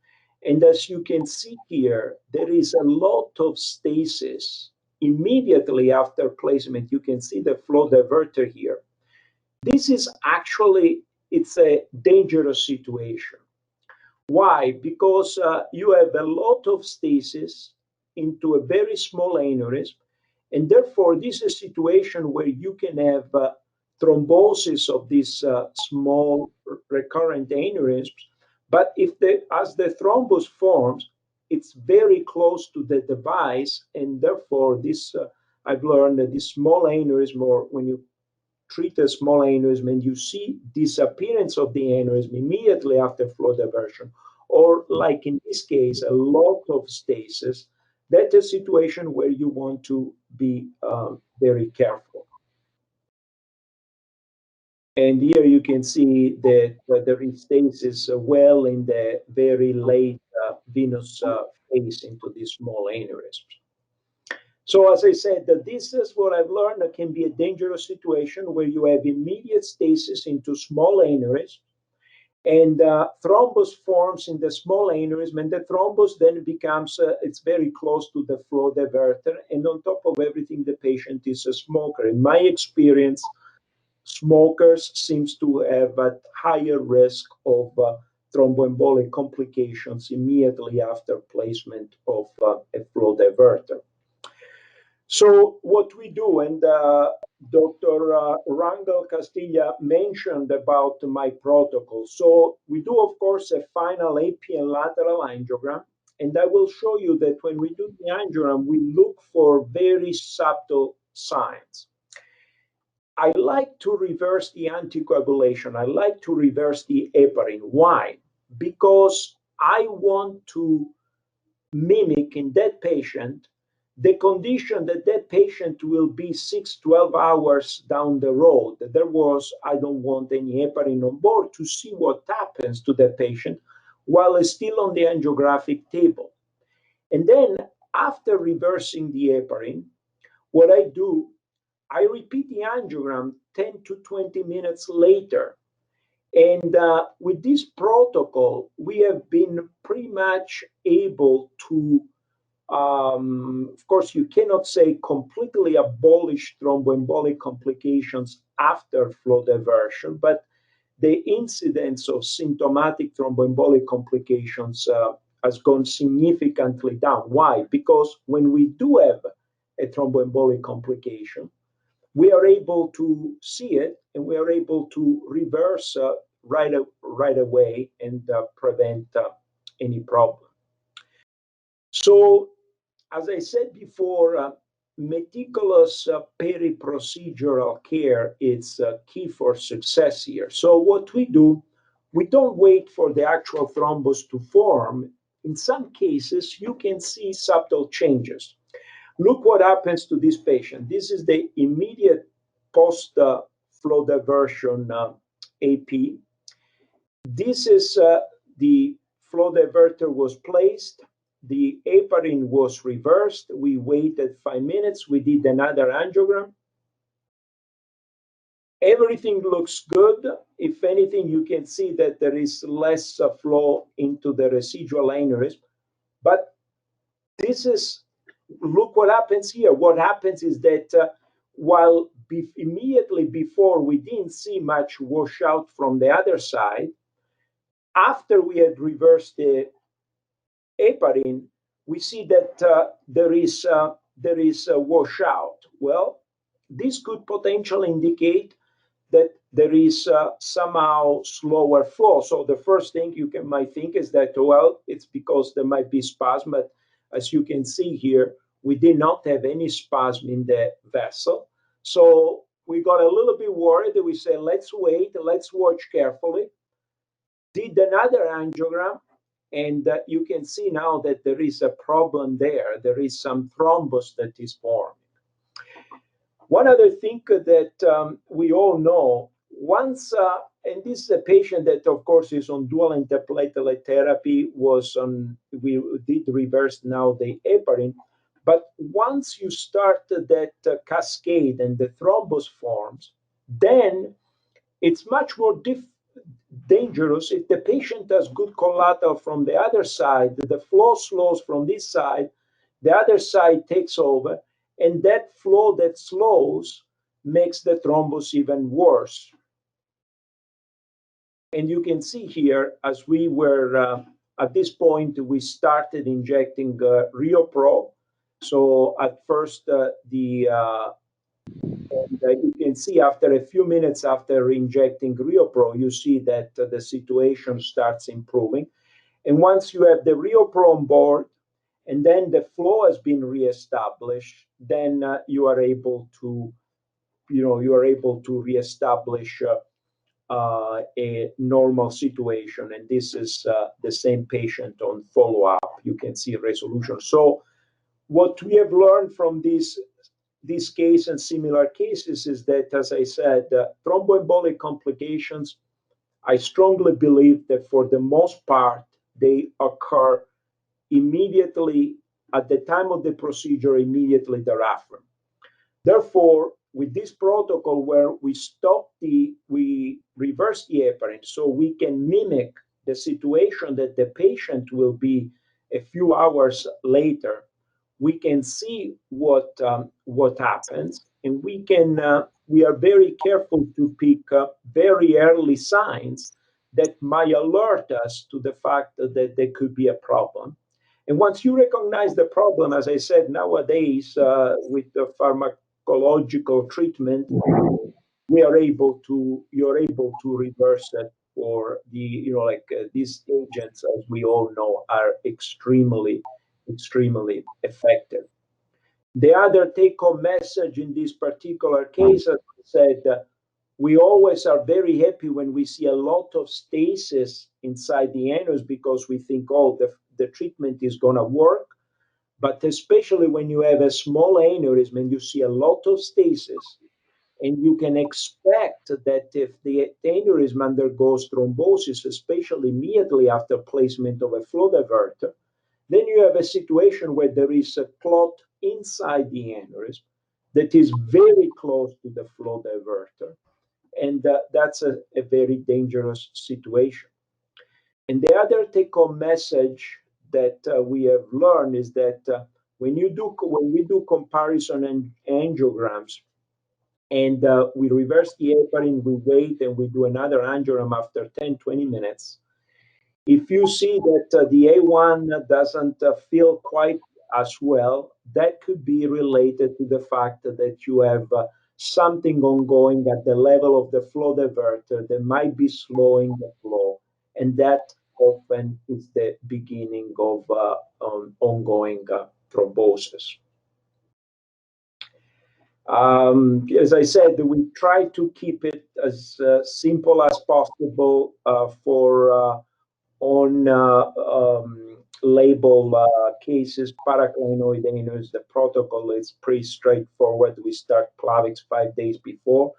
and as you can see here, there is a lot of stasis immediately after placement. You can see the flow diverter here. This is actually, it's a dangerous situation. Why? Because you have a lot of stasis into a very small aneurysm, and therefore this is a situation where you can have thrombosis of these small recurrent aneurysms. But as the thrombus forms, it's very close to the device, and therefore this I've learned that this small aneurysm, or when you treat a small aneurysm and you see disappearance of the aneurysm immediately after flow diversion, or like in this case, a lot of stasis, that's a situation where you want to be very careful. And here you can see that there is stasis well in the very late venous phase into these small aneurysms. So as I said, that this is what I've learned. It can be a dangerous situation where you have immediate stasis into small aneurysm, and thrombus forms in the small aneurysm, and the thrombus then becomes, it's very close to the flow diverter, and on top of everything, the patient is a smoker. In my experience, smokers seems to have a higher risk of thromboembolic complications immediately after placement of a flow diverter. So what we do, and Dr. Rangel Castilla mentioned about my protocol. So we do, of course, a final AP and lateral angiogram. And I will show you that when we do the angiogram, we look for very subtle signs. I like to reverse the anticoagulation. I like to reverse the heparin. Why? Because I want to mimic in that patient the condition that that patient will be 6-12 hours down the road. There was, I don't want any heparin on board, to see what happens to the patient while it's still on the angiographic table. And then after reversing the heparin, what I do, I repeat the angiogram 10 to 20 minutes later. And with this protocol, we have been pretty much able to, of course, you cannot say completely abolish thromboembolic complications after flow diversion, but the incidence of symptomatic thromboembolic complications has gone significantly down. Why? Because when we do have a thromboembolic complication, we are able to see it and we are able to reverse right away and prevent any problem. So, as I said before, meticulous peri-procedural care is key for success here. So what we do, we don't wait for the actual thrombus to form. In some cases, you can see subtle changes. Look what happens to this patient. This is the immediate post-flow diversion AP. This is the flow diverter was placed. The heparin was reversed. We waited 5 minutes. We did another angiogram. Everything looks good. If anything, you can see that there is less flow into the residual aneurysm. But this is, look what happens here. What happens is that while immediately before we didn't see much washout from the other side, after we had reversed the heparin, we see that there is a washout. Well, this could potentially indicate that there is somehow slower flow. So the first thing you might think is that, well, it's because there might be spasm. But as you can see here, we did not have any spasm in the vessel. So we got a little bit worried. We said, let's wait, let's watch carefully. Did another angiogram, and you can see now that there is a problem there. There is some thrombus that is formed. One other thing that we all know, once, and this is a patient that, of course, is on dual antiplatelet therapy, we did reverse now the heparin, but once you start that cascade and the thrombus forms, then it's much more dangerous if the patient has good collateral from the other side. The flow slows from this side, the other side takes over, and that flow that slows makes the thrombus even worse. And you can see here, as we were at this point, we started injecting RioPro. So at first, you can see after a few minutes after injecting RioPro, you see that the situation starts improving. And once you have the RioPro on board, and then the flow has been reestablished, then you are able to, reestablish a normal situation. And this is the same patient on follow-up. You can see resolution. So what we have learned from this case and similar cases is that, as I said, thromboembolic complications, I strongly believe that for the most part, they occur immediately at the time of the procedure immediately thereafter. Therefore, with this protocol where we reverse the heparin, so we can mimic the situation that the patient will be a few hours later, we can see what happens, and we are very careful to pick up very early signs that might alert us to the fact that there could be a problem. And once you recognize the problem, as I said, nowadays with the pharmacological treatment, you're able to reverse it for these agents, as we all know, are extremely effective. The other take-home message in this particular case, as I said, we always are very happy when we see a lot of stasis inside the anus because we think, oh, the treatment is going to work. But especially when you have a small aneurysm and you see a lot of stasis, and you can expect that if the aneurysm undergoes thrombosis, especially immediately after placement of a flow diverter, then you have a situation where there is a clot inside the aneurysm that is very close to the flow diverter. And that's a very dangerous situation. And the other take-home message that we have learned is that when we do comparison and angiograms, and we reverse the heparin, we wait, and we do another angiogram after 10, 20 minutes. If you see that the A1 doesn't feel quite as well, that could be related to the fact that you have something ongoing at the level of the flow diverter that might be slowing the flow. And that often is the beginning of ongoing thrombosis. As I said, we try to keep it as simple as possible for on-label cases. Paraclinoid anus, the protocol is pretty straightforward. We start Plavix 5 days before.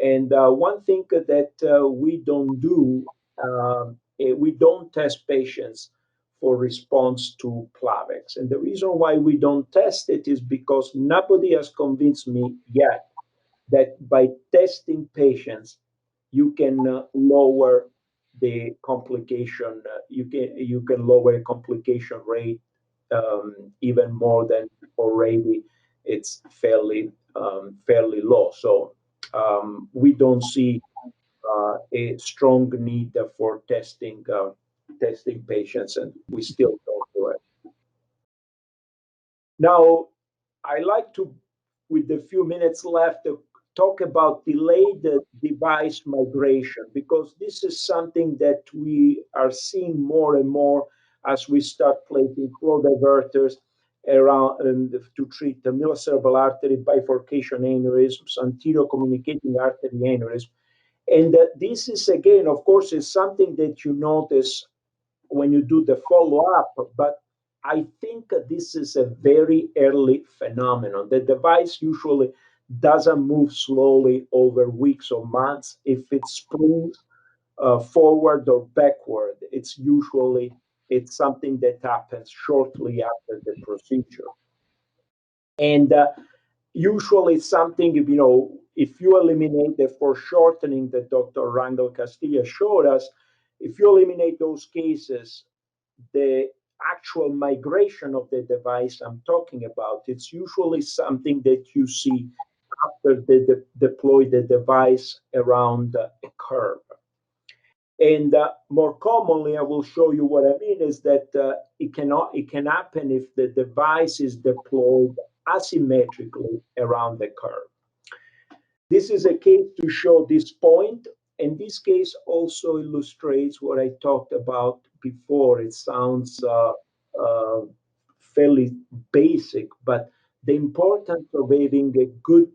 And one thing that we don't do, we don't test patients for response to Plavix. And the reason why we don't test it is because nobody has convinced me yet that by testing patients, you can lower the complication. You can lower a complication rate even more than already it's fairly low. So we don't see a strong need for testing patients, and we still don't do it. Now, I like to, with the few minutes left, talk about delayed device migration, because this is something that we are seeing more and more as we start placing flow diverters around to treat the middle cerebral artery bifurcation aneurysms, anterior communicating artery aneurysm. And this is, again, of course, is something that you notice when you do the follow-up, but I think this is a very early phenomenon. The device usually doesn't move slowly over weeks or months. If it springs forward or backward, it's something that happens shortly after the procedure. And usually something, if you eliminate the foreshortening that Dr. Rangel Castilla showed us, if you eliminate those cases, the actual migration of the device I'm talking about, it's usually something that you see after they deploy the device around a curve. And more commonly, I will show you what I mean, is that it can happen if the device is deployed asymmetrically around the curve. This is a case to show this point, and this case also illustrates what I talked about before. It sounds fairly basic, but the importance of having a good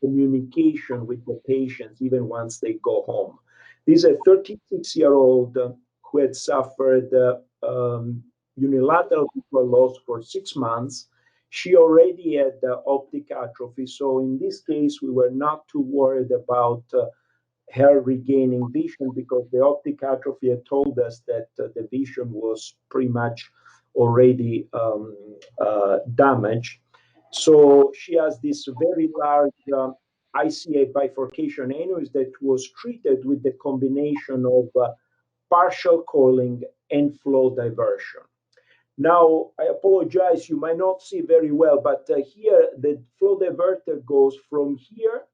communication with the patients even once they go home. This is a 36-year-old who had suffered unilateral visual loss for 6 months. She already had optic atrophy, so in this case, we were not too worried about her regaining vision, because the optic atrophy had told us that the vision was pretty much already damaged. So she has this very large ICA bifurcation aneurysm that was treated with the combination of partial coiling and flow diversion. Now, I apologize, you might not see very well, but here the flow diverter goes from here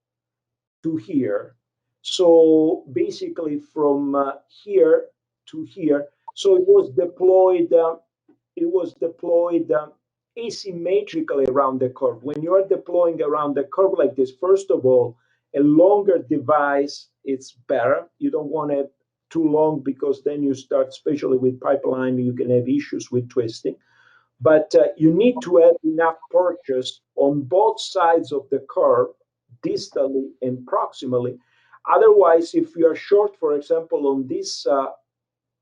to here. So basically from here to here. So it was deployed asymmetrically around the curve. When you are deploying around the curve like this, first of all, a longer device, it's better. You don't want it too long because then you start, especially with pipeline, you can have issues with twisting. But you need to have enough purchase on both sides of the curve, distally and proximally. Otherwise, if you are short, for example, on this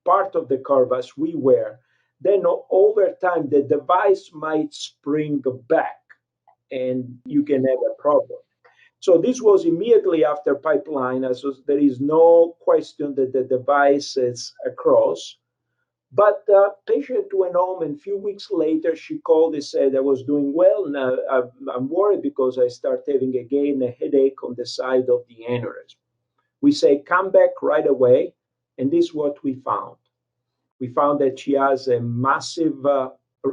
part of the curve as we were, then over time the device might spring back and you can have a problem. So this was immediately after pipeline, as there is no question that the device is across. But the patient went home, and a few weeks later, she called and said, I was doing well. Now I'm worried because I start having again a headache on the side of the aneurysm. We say, come back right away. And this is what we found. We found that she has a massive,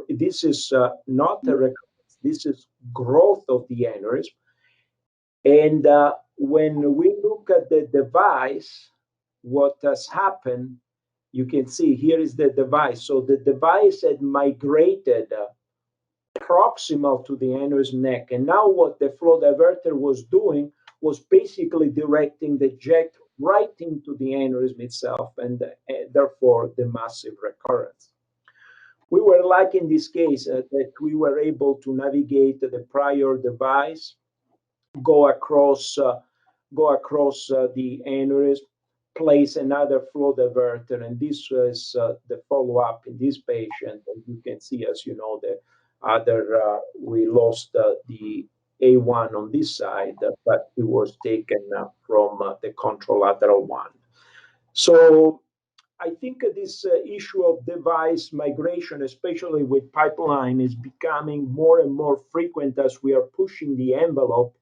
this is not a recurrence, this is growth of the aneurysm. And when we look at the device, what has happened, you can see here is the device. So the device had migrated proximal to the aneurysm neck. And now what the flow diverter was doing was basically directing the jet right into the aneurysm itself, and therefore the massive recurrence. We were like in this case that we were able to navigate the prior device, go across the aneurysm, place another flow diverter, and this was the follow-up in this patient. And you can see, as you know, the other we lost the A1 on this side, but it was taken from the contralateral one. So I think this issue of device migration, especially with pipeline, is becoming more and more frequent as we are pushing the envelope.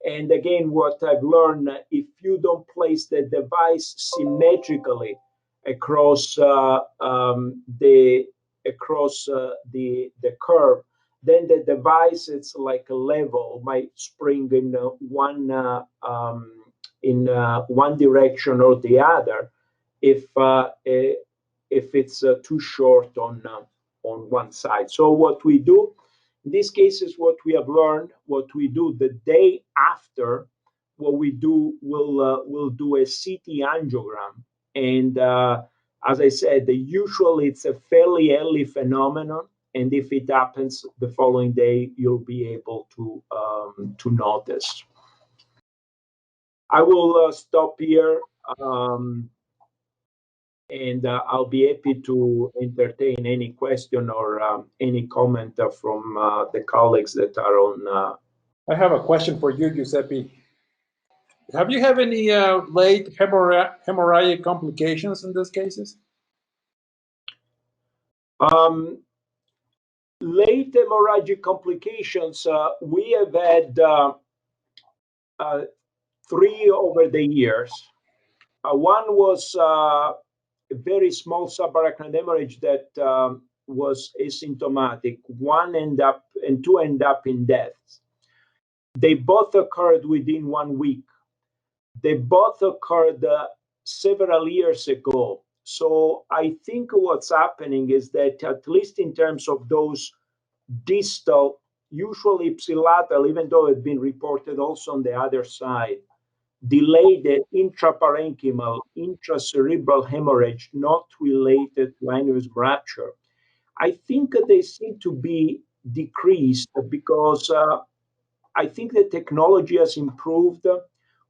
And again, what I've learned, if you don't place the device symmetrically across the curve, then the device, it's like a level, might spring in one direction or the other if it's too short on one side. So what we do in this case is what we have learned. What we do the day after, what we do, we'll do a CT angiogram, and as I said, usually it's a fairly early phenomenon, and if it happens the following day, you'll be able to notice. I will stop here. And I'll be happy to entertain any question or any comment from the colleagues that are on. I have a question for you, Giuseppe. Have you had any late hemorrhagic complications in these cases? Late hemorrhagic complications, we have had 3 over the years. One was a very small subarachnoid hemorrhage that was asymptomatic. 2 end up in deaths. They both occurred within 1 week. They both occurred several years ago. So I think what's happening is that, at least in terms of those distal, usually ipsilateral, even though it's been reported also on the other side, delayed intraparenchymal, intracerebral hemorrhage not related to aneurysm rupture, I think they seem to be decreased because I think the technology has improved.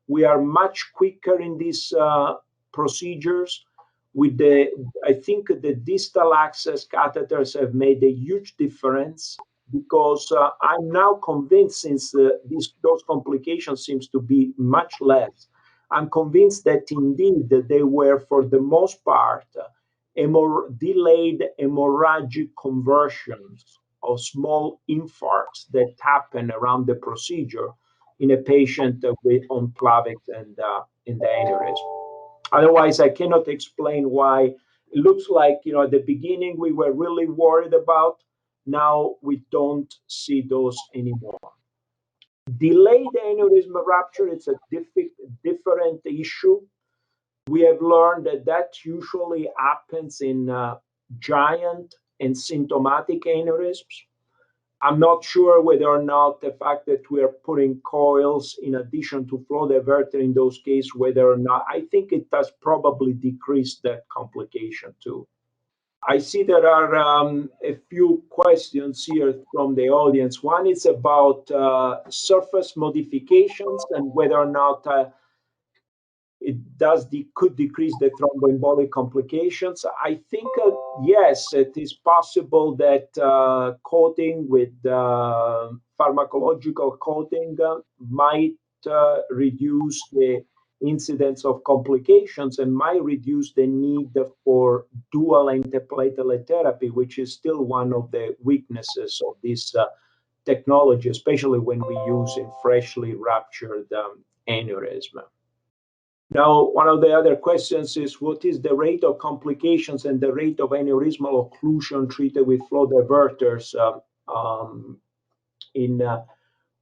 We are much quicker in these procedures. I think the distal access catheters have made a huge difference, because I'm now convinced, since those complications seems to be much less, I'm convinced that indeed they were, for the most part, delayed hemorrhagic conversions of small infarcts that happen around the procedure in a patient with on Plavix and in the aneurysm. Otherwise, I cannot explain why it looks like, at the beginning we were really worried about. Now we don't see those anymore. Delayed aneurysm rupture, it's a different issue. We have learned that usually happens in giant and symptomatic aneurysms. I'm not sure whether or not the fact that we are putting coils in addition to flow diverter in those cases, whether or not, I think it does probably decrease that complication too. I see there are a few questions here from the audience. One is about surface modifications and whether or not it could decrease the thromboembolic complications. I think yes, it is possible that coating with pharmacological coating might reduce the incidence of complications and might reduce the need for dual antiplatelet therapy, which is still one of the weaknesses of this technology, especially when we use in freshly ruptured aneurysm. Now, one of the other questions is, what is the rate of complications and the rate of aneurysmal occlusion treated with flow diverters?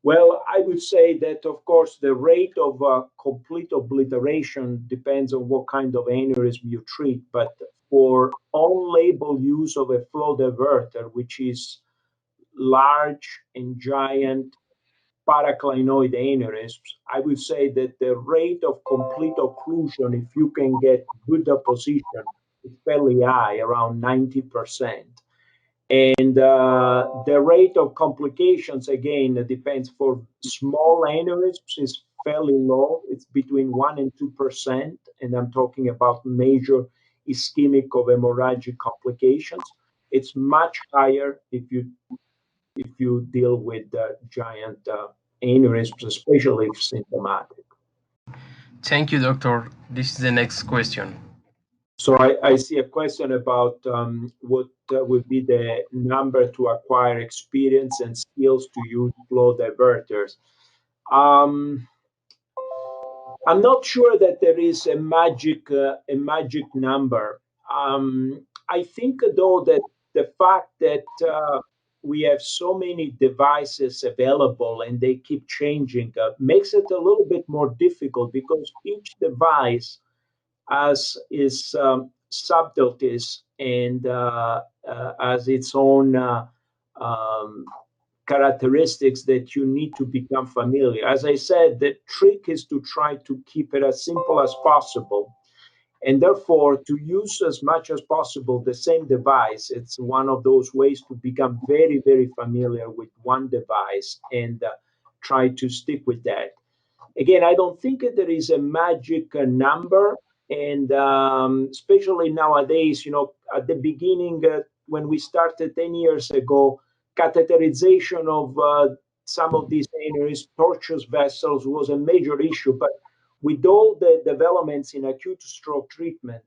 Well, I would say that, of course, the rate of complete obliteration depends on what kind of aneurysm you treat. But for on-label use of a flow diverter, which is large and giant paraclinoid aneurysms, I would say that the rate of complete occlusion, if you can get good deposition, is fairly high, around 90%. And the rate of complications, again, depends. For small aneurysms is fairly low. It's between 1 and 2%. And I'm talking about major ischemic or hemorrhagic complications. It's much higher if you deal with giant aneurysms, especially if symptomatic. Thank you, doctor. This is the next question. So I see a question about what would be the number to acquire experience and skills to use flow diverters. I'm not sure that there is a magic number. I think, though, that the fact that we have so many devices available and they keep changing makes it a little bit more difficult, because each device has its subtleties and has its own characteristics that you need to become familiar. As I said, the trick is to try to keep it as simple as possible, and therefore to use as much as possible the same device. It's one of those ways to become very, very familiar with one device and try to stick with that. Again, I don't think that there is a magic number, and especially nowadays, at the beginning, when we started 10 years ago, catheterization of some of these aneurysms, tortuous vessels, was a major issue. But with all the developments in acute stroke treatment,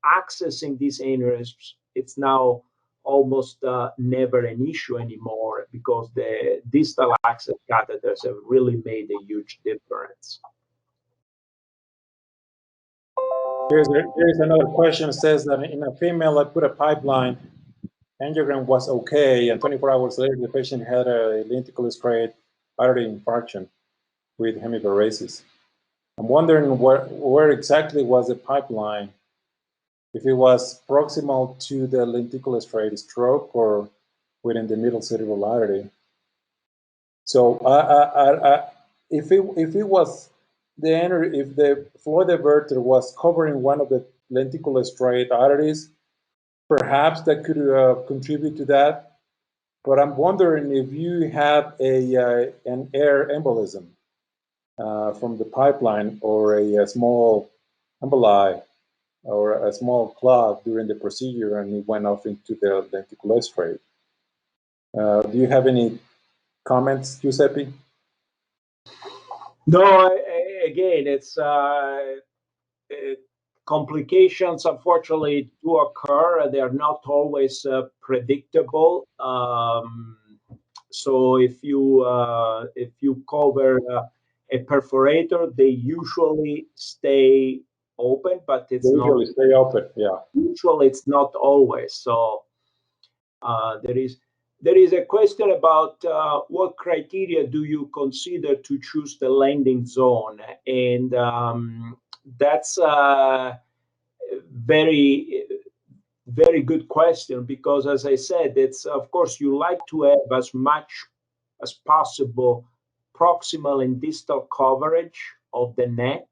accessing these aneurysms, it's now almost never an issue anymore, because the distal access catheters have really made a huge difference. Here's another question. It says that in a female, I put a pipeline, angiogram was okay, and 24 hours later, the patient had a lenticular striate artery infarction with hemiparesis. I'm wondering where exactly was the pipeline, if it was proximal to the lenticular striate stroke or within the middle cerebral artery. So if it was if the flow diverter was covering one of the lenticular striate arteries, perhaps that could contribute to that. But I'm wondering if you have an air embolism from the pipeline, or a small emboli or a small clot during the procedure, and it went off into the lenticular striate. Do you have any comments, Giuseppe? No, again, Complications, unfortunately, do occur. They are not always predictable. So if you cover a perforator, they usually stay open, but They usually stay open. Yeah. Usually it's not always. So there is a question about what criteria do you consider to choose the landing zone, and that's very very good question, because as I said, it's of course you like to have as much as possible proximal and distal coverage of the neck,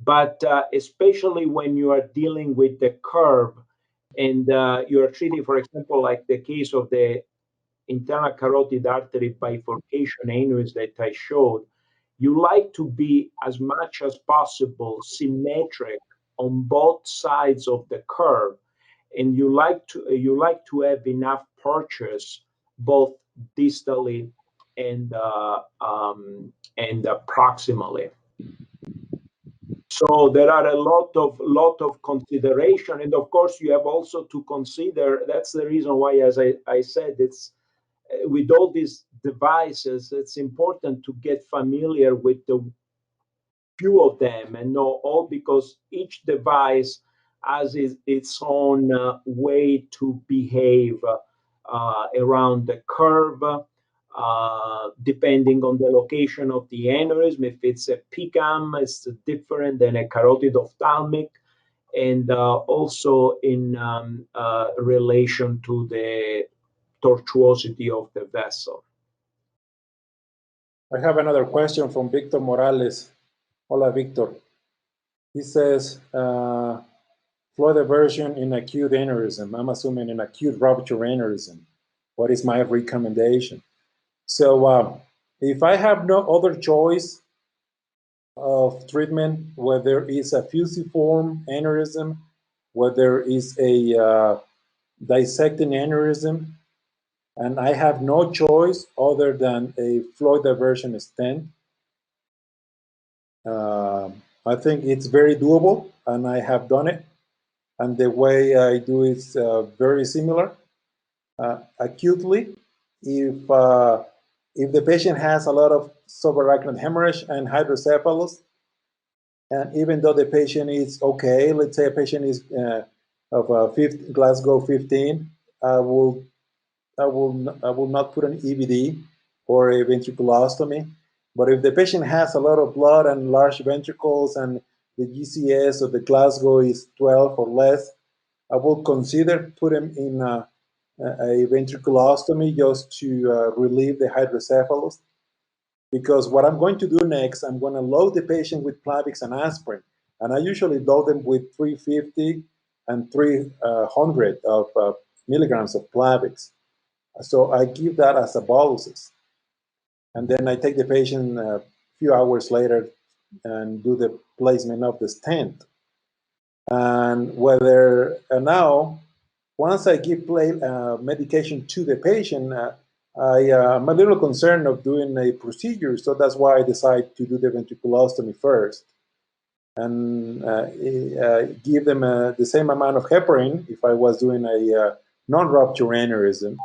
but especially when you are dealing with the curve and you are treating, for example, like the case of the internal carotid artery bifurcation aneurysm that I showed, you like to be as much as possible symmetric on both sides of the curve, and you like to have enough purchase both distally and proximally. So there are a lot of consideration, and of course you have also to consider. That's the reason why, as I said, it's with all these devices, it's important to get familiar with the few of them and know all, because each device has its own way to behave around the curve, depending on the location of the aneurysm. If it's a PCAM, it's different than a carotid ophthalmic, and also in relation to the tortuosity of the vessel. I have another question from Victor Morales. Hola, Victor. He says, flow diversion in acute aneurysm. I'm assuming an acute rupture aneurysm. What is my recommendation? So if I have no other choice of treatment, whether it's a fusiform aneurysm, whether it's a dissecting aneurysm, and I have no choice other than a flow diversion stent, I think it's very doable, and I have done it. And the way I do it is very similar. Acutely, if the patient has a lot of subarachnoid hemorrhage and hydrocephalus, and even though the patient is okay, let's say a patient is of Glasgow 15, I will not put an EVD or a ventriculostomy. But if the patient has a lot of blood and large ventricles and the GCS of the Glasgow is 12 or less, I will consider put him in a ventriculostomy just to relieve the hydrocephalus. Because what I'm going to do next, I'm going to load the patient with Plavix and aspirin. And I usually load them with 350 and 300 of milligrams of Plavix. So I give that as a boluses. And then I take the patient a few hours later and do the placement of the stent. And now, once I give medication to the patient, I'm a little concerned of doing a procedure. So that's why I decide to do the ventriculostomy first. And give them the same amount of heparin if I was doing a non-rupture aneurysm.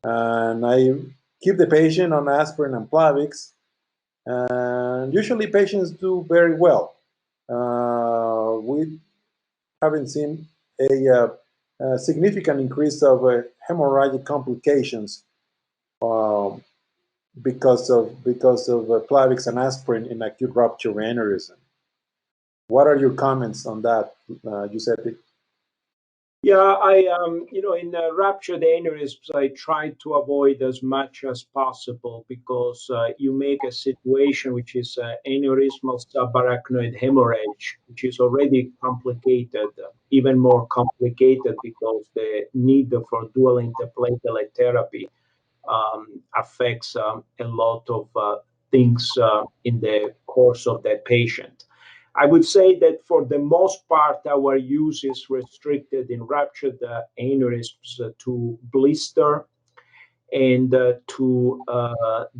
And I keep the patient on aspirin and Plavix, and usually patients do very well. We haven't seen a significant increase of hemorrhagic complications because of Plavix and aspirin in acute rupture aneurysm. What are your comments on that, Giuseppe? Yeah, in ruptured aneurysms, I try to avoid as much as possible, because you make a situation which is aneurysmal subarachnoid hemorrhage, which is already complicated, even more complicated because the need for dual interplatelet therapy affects a lot of things in the course of the patient. I would say that for the most part, our use is restricted in ruptured aneurysms to blister and to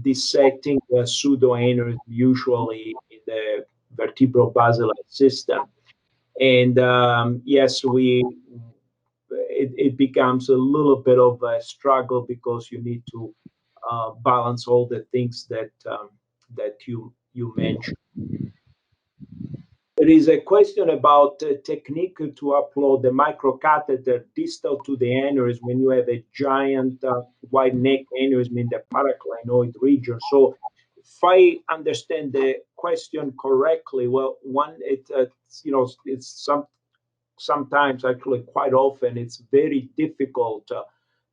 dissecting pseudoaneurysm, usually in the vertebrobasilar system. And yes, it becomes a little bit of a struggle because you need to balance all the things that you mentioned. There is a question about technique to upload the microcatheter distal to the aneurysm when you have a giant wide neck aneurysm in the paraclinoid region. So, if I understand the question correctly, well, one, it's sometimes, actually quite often, it's very difficult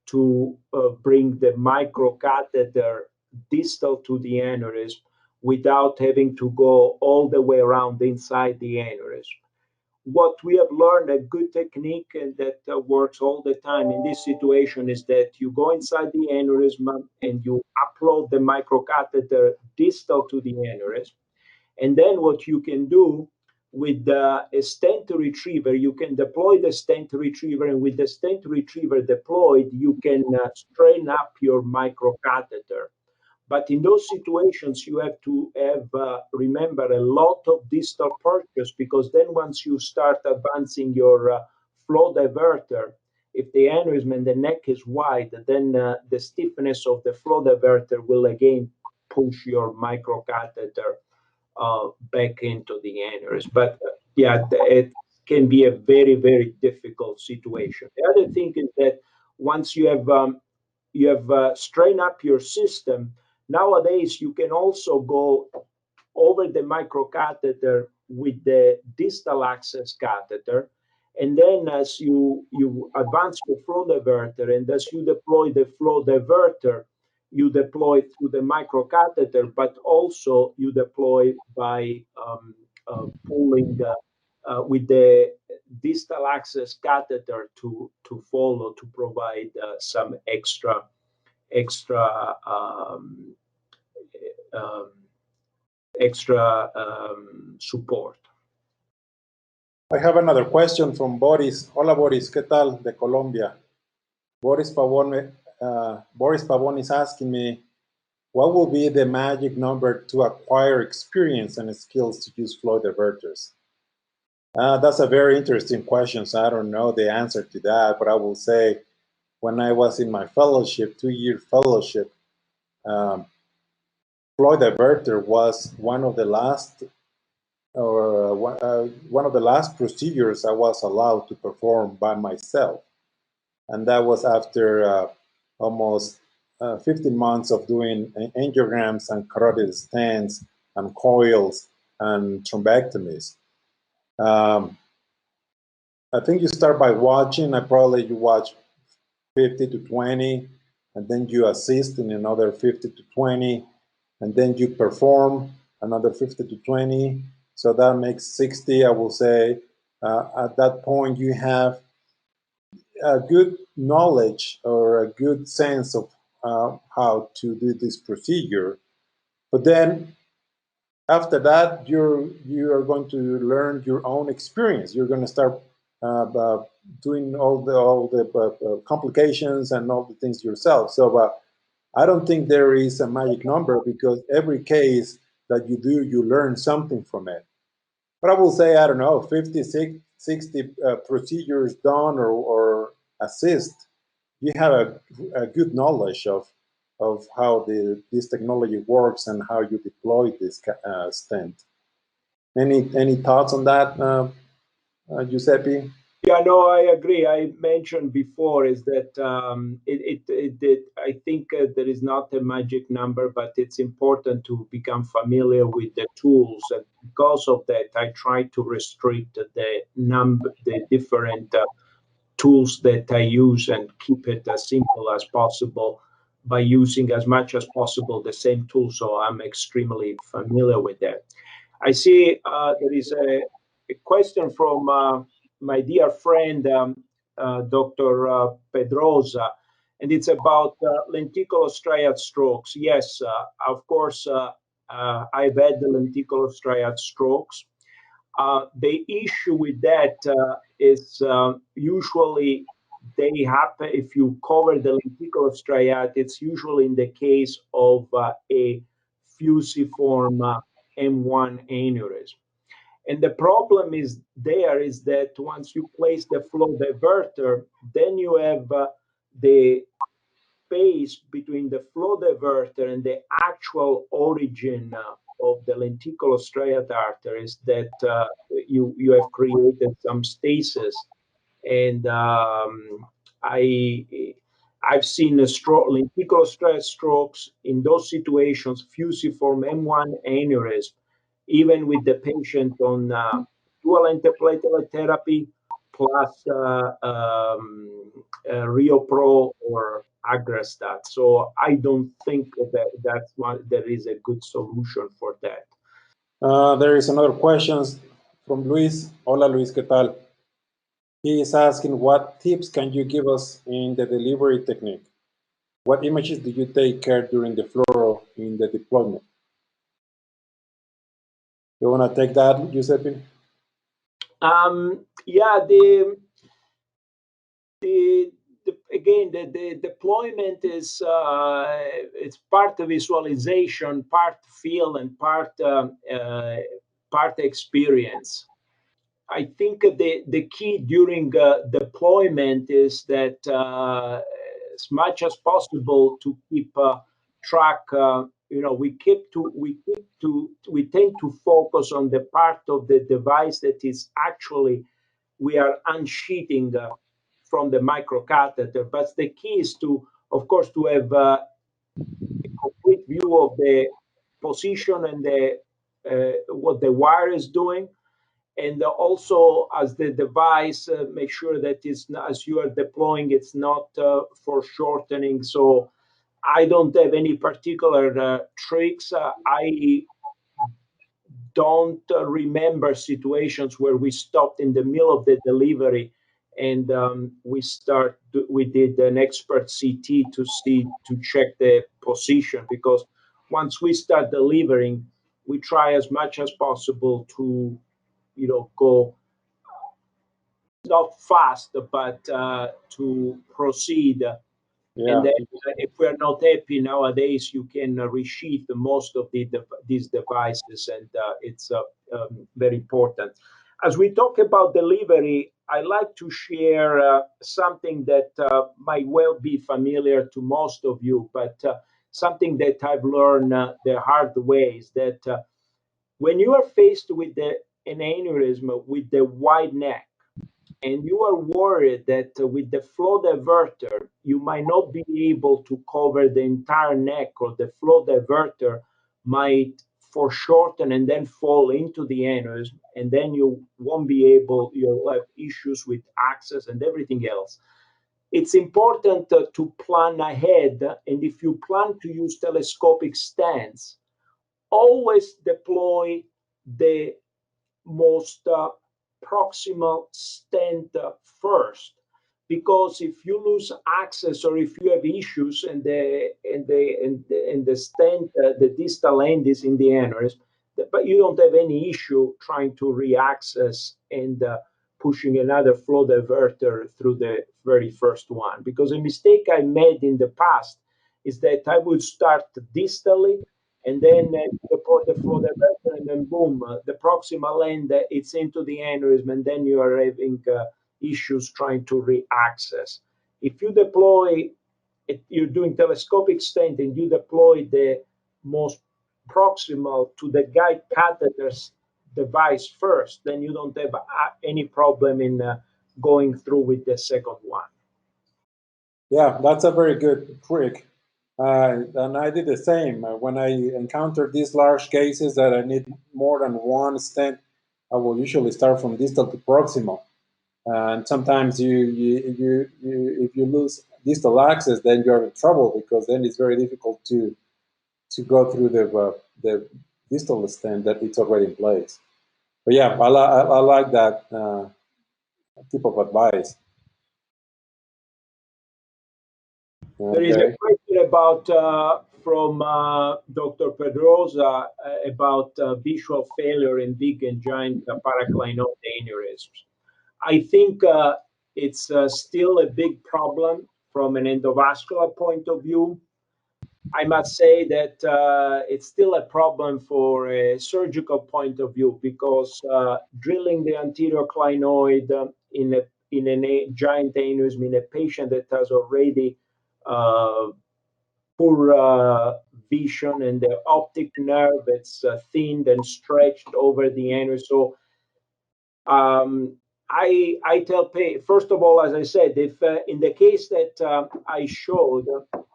to bring the microcatheter distal to the aneurysm without having to go all the way around inside the aneurysm. What we have learned, a good technique and that works all the time in this situation, is that you go inside the aneurysm and you upload the microcatheter distal to the aneurysm. And then what you can do with a stent retriever, you can deploy the stent retriever, and with the stent retriever deployed, you can strain up your microcatheter. But in those situations, you have to remember a lot of distal purchase, because then once you start advancing your flow diverter, if the aneurysm and the neck is wide, then the stiffness of the flow diverter will again push your microcatheter back into the aneurysm. But yeah, it can be a very, very difficult situation. The other thing is that once you have strained up your system, nowadays you can also go over the microcatheter with the distal access catheter. And then as you advance your flow diverter, and as you deploy the flow diverter, you deploy through the microcatheter, but also you deploy by pulling with the distal access catheter to follow, to provide some extra um, support. I have another question from Boris. Hola Boris, ¿qué tal? De Colombia. Boris Pavón is asking me, what will be the magic number to acquire experience and skills to use flow diverters? That's a very interesting question, so I don't know the answer to that, but I will say when I was in my fellowship, 2-year fellowship, flow diverter was one of the last procedures I was allowed to perform by myself. And that was after almost 15 months of doing angiograms and carotid stents and coils and thrombectomies. I think you start by watching. You watch 50 to 20, and then you assist in another 50 to 20, and then you perform another 50 to 20. So that makes 60, I will say. At that point, you have a good knowledge or a good sense of how to do this procedure. But then after that, you are going to learn your own experience. You're going to start doing all the complications and all the things yourself. So I don't think there is a magic number, because every case that you do, you learn something from it. But I will say, I don't know, 50, 60 procedures done or assist, you have a good knowledge of how this technology works and how you deploy this stent. Any thoughts on that, Giuseppe? Yeah, no, I agree. I mentioned before is that I think there is not a magic number, but it's important to become familiar with the tools. And because of that, I try to restrict the different tools that I use and keep it as simple as possible by using as much as possible the same tool. So I'm extremely familiar with that. I see there is a question from my dear friend, Dr. Pedrosa, and it's about lenticulostriate strokes. Yes, of course, I've had the lenticulostriate strokes. The issue with that is usually they happen if you cover the lenticulostriate. It's usually in the case of a fusiform M1 aneurysm. And the problem is that once you place the flow diverter, then you have the space between the flow diverter and the actual origin of the lenticulostriate arteries that you have created some stasis. And I've seen lenticulostriate strokes in those situations, fusiform M1 aneurysm, even with the patient on dual antiplatelet therapy plus Riopro or Agrestat. So I don't think that there is a good solution for that. There is another question from Luis. Hola Luis, ¿qué tal? He is asking, what tips can you give us in the delivery technique? What images do you take care during the fluoro in the deployment? You want to take that, Giuseppe? Yeah, again, the deployment is it's part of visualization, part feel, and part experience. I think the key during deployment is that as much as possible to keep track. We tend to focus on the part of the device that is actually we are unsheathing from the microcatheter. But the key is to, of course, to have a complete view of the position and the what the wire is doing. And also, as the device, make sure that it's not, as you are deploying, it's not foreshortening. So I don't have any particular tricks. I don't remember situations where we stopped in the middle of the delivery and we did an expert CT to check the position, because once we start delivering, we try as much as possible to go not fast, but to proceed. Yeah. And then if we're not happy nowadays, you can resheath most of these devices, and it's very important. As we talk about delivery, I like to share something that might well be familiar to most of you, but something that I've learned the hard way is that when you are faced with an aneurysm with the wide neck, and you are worried that with the flow diverter, you might not be able to cover the entire neck, or the flow diverter might foreshorten and then fall into the aneurysm, and then you'll have issues with access and everything else. It's important to plan ahead, and if you plan to use telescopic stents, always deploy the most proximal stent first, because if you lose access or if you have issues and the stent, the distal end is in the aneurysm, but you don't have any issue trying to reaccess and pushing another flow diverter through the very first one. Because a mistake I made in the past is that I would start distally and then deploy the flow diverter, and then boom, the proximal end, it's into the aneurysm, and then you are having issues trying to reaccess. If you deploy, you're doing telescopic stent, and you deploy the most proximal to the guide catheters device first, then you don't have any problem in going through with the second one. Yeah, that's a very good trick. And I did the same. When I encounter these large cases that I need more than one stent, I will usually start from distal to proximal. And sometimes if you lose distal access, then you're in trouble, because then it's very difficult to go through the distal stent that it's already in place. But yeah, I like that tip of advice. There is a question about from Dr. Pedrosa about visual failure in big and giant paraclinode aneurysms. I think it's still a big problem from an endovascular point of view. I must say that it's still a problem for a surgical point of view because drilling the anterior clinoid in a giant aneurysm in a patient that has already uh, poor vision and the optic nerve it's thinned and stretched over the aneurysm. So I tell first of all, as I said, if in the case that I showed,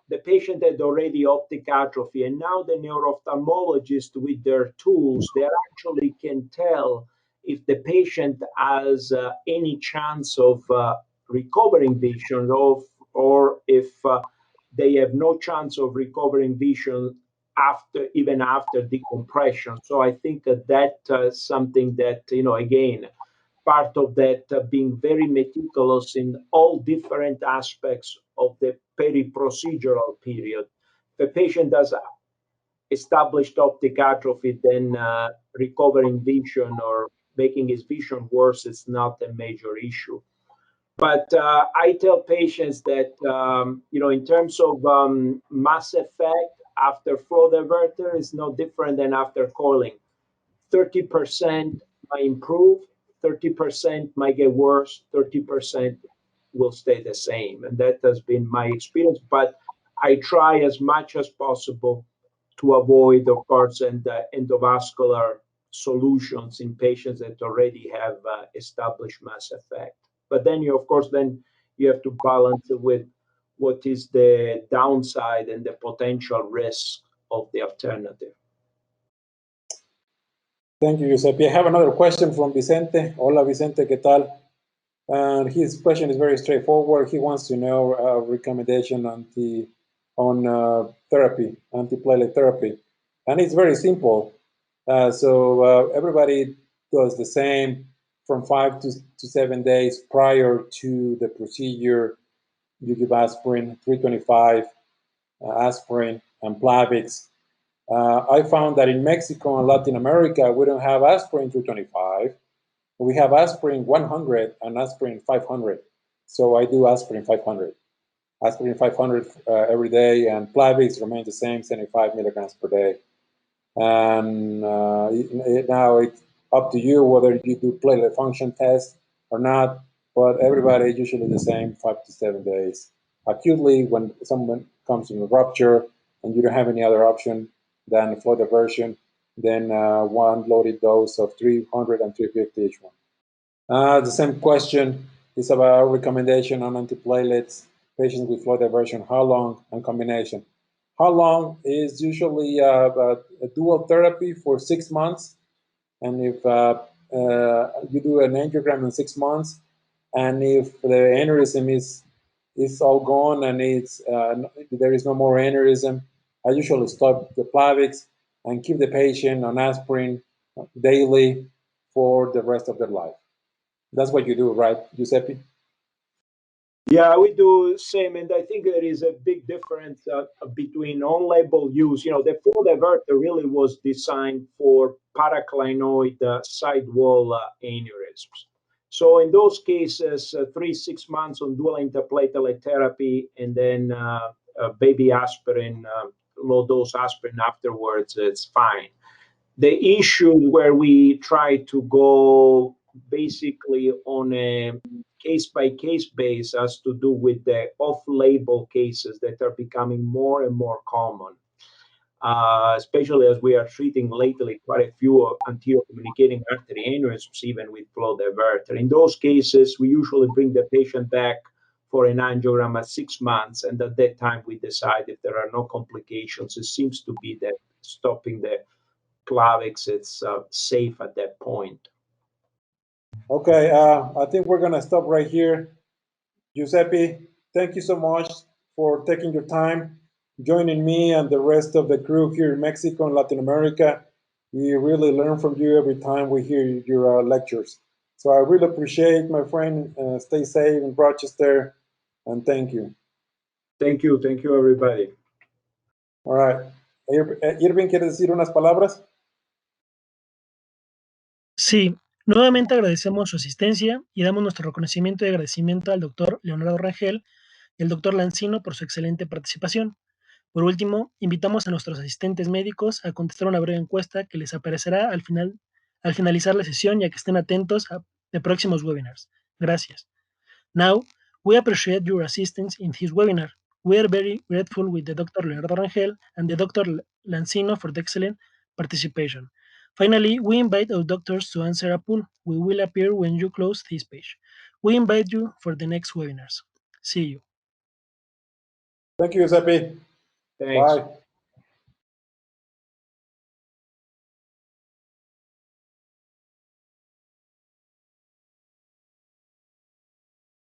the patient had already optic atrophy, and now the neuro-ophthalmologist with their tools, they actually can tell if the patient has any chance of recovering vision, or if they have no chance of recovering vision even after decompression. So I think that something that again part of that being very meticulous in all different aspects of the peri-procedural period. If a patient has established optic atrophy, then recovering vision or making his vision worse is not a major issue. But I tell patients that, in terms of mass effect after flow diverter is no different than after coiling. 30% might improve, 30% might get worse, 30% will stay the same. And that has been my experience. But I try as much as possible to avoid, of course, endovascular solutions in patients that already have established mass effect. But then you have to balance it with what is the downside and the potential risk of the alternative. Thank you, Giuseppe. I have another question from Vicente. Hola, Vicente, ¿qué tal? And his question is very straightforward. He wants to know a recommendation on therapy, antiplatelet therapy. And it's very simple. So everybody does the same from 5 to 7 days prior to the procedure. You give aspirin, 325, aspirin, and Plavix. I found that in Mexico and Latin America, we don't have aspirin 325. We have aspirin 100 and aspirin 500. So I do aspirin 500. Aspirin 500 every day, and Plavix remains the same, 75 milligrams per day. And now it's up to you whether you do platelet function test or not, but everybody usually the same, 5 to 7 days. Acutely, when someone comes in a rupture and you don't have any other option than flow diversion, then one loaded dose of 300 and 350 each one. The same question is about recommendation on antiplatelets, patients with flow diversion, how long, and combination. How long is usually a dual therapy for 6 months, and if you do an angiogram in 6 months, and if the aneurysm is all gone and there is no more aneurysm, I usually stop the Plavix and keep the patient on aspirin daily for the rest of their life. That's what you do, right, Giuseppe? Yeah, we do same, and I think there is a big difference between on-label use. The flow diverter really was designed for paraclinoid sidewall aneurysms. So in those cases, 3-6 months on dual interplatelet therapy, and then baby aspirin, low dose aspirin afterwards, it's fine. The issue where we try to go basically on a case-by-case basis has to do with the off-label cases that are becoming more and more common, especially as we are treating lately quite a few anterior communicating artery aneurysms, even with flow diverter. In those cases, we usually bring the patient back for an angiogram at 6 months, and at that time we decide if there are no complications. It seems to be that stopping the Plavix, it's safe at that point. Okay, I think we're going to stop right here. Giuseppe, thank you so much for taking your time, joining me and the rest of the crew here in Mexico and Latin America. We really learn from you every time we hear your lectures. So I really appreciate, my friend. Stay safe in Rochester, and thank you. Thank you, everybody. All right. Irving, ¿quieres decir unas palabras? Sí, nuevamente agradecemos su asistencia y damos nuestro reconocimiento y agradecimiento al doctor Leonardo Rangel y al doctor Lancino por su excelente participación. Por último, invitamos a nuestros asistentes médicos a contestar una breve encuesta que les aparecerá al finalizar la sesión y a que estén atentos a de próximos webinars. Gracias. Now, we appreciate your assistance in this webinar. We are very grateful with the Dr. Leonardo Rangel and the Dr. Lancino for the excellent participation. Finally, we invite our doctors to answer a poll. We will appear when you close this page. We invite you for the next webinars. See you. Thank you, Giuseppe. Thanks. Bye.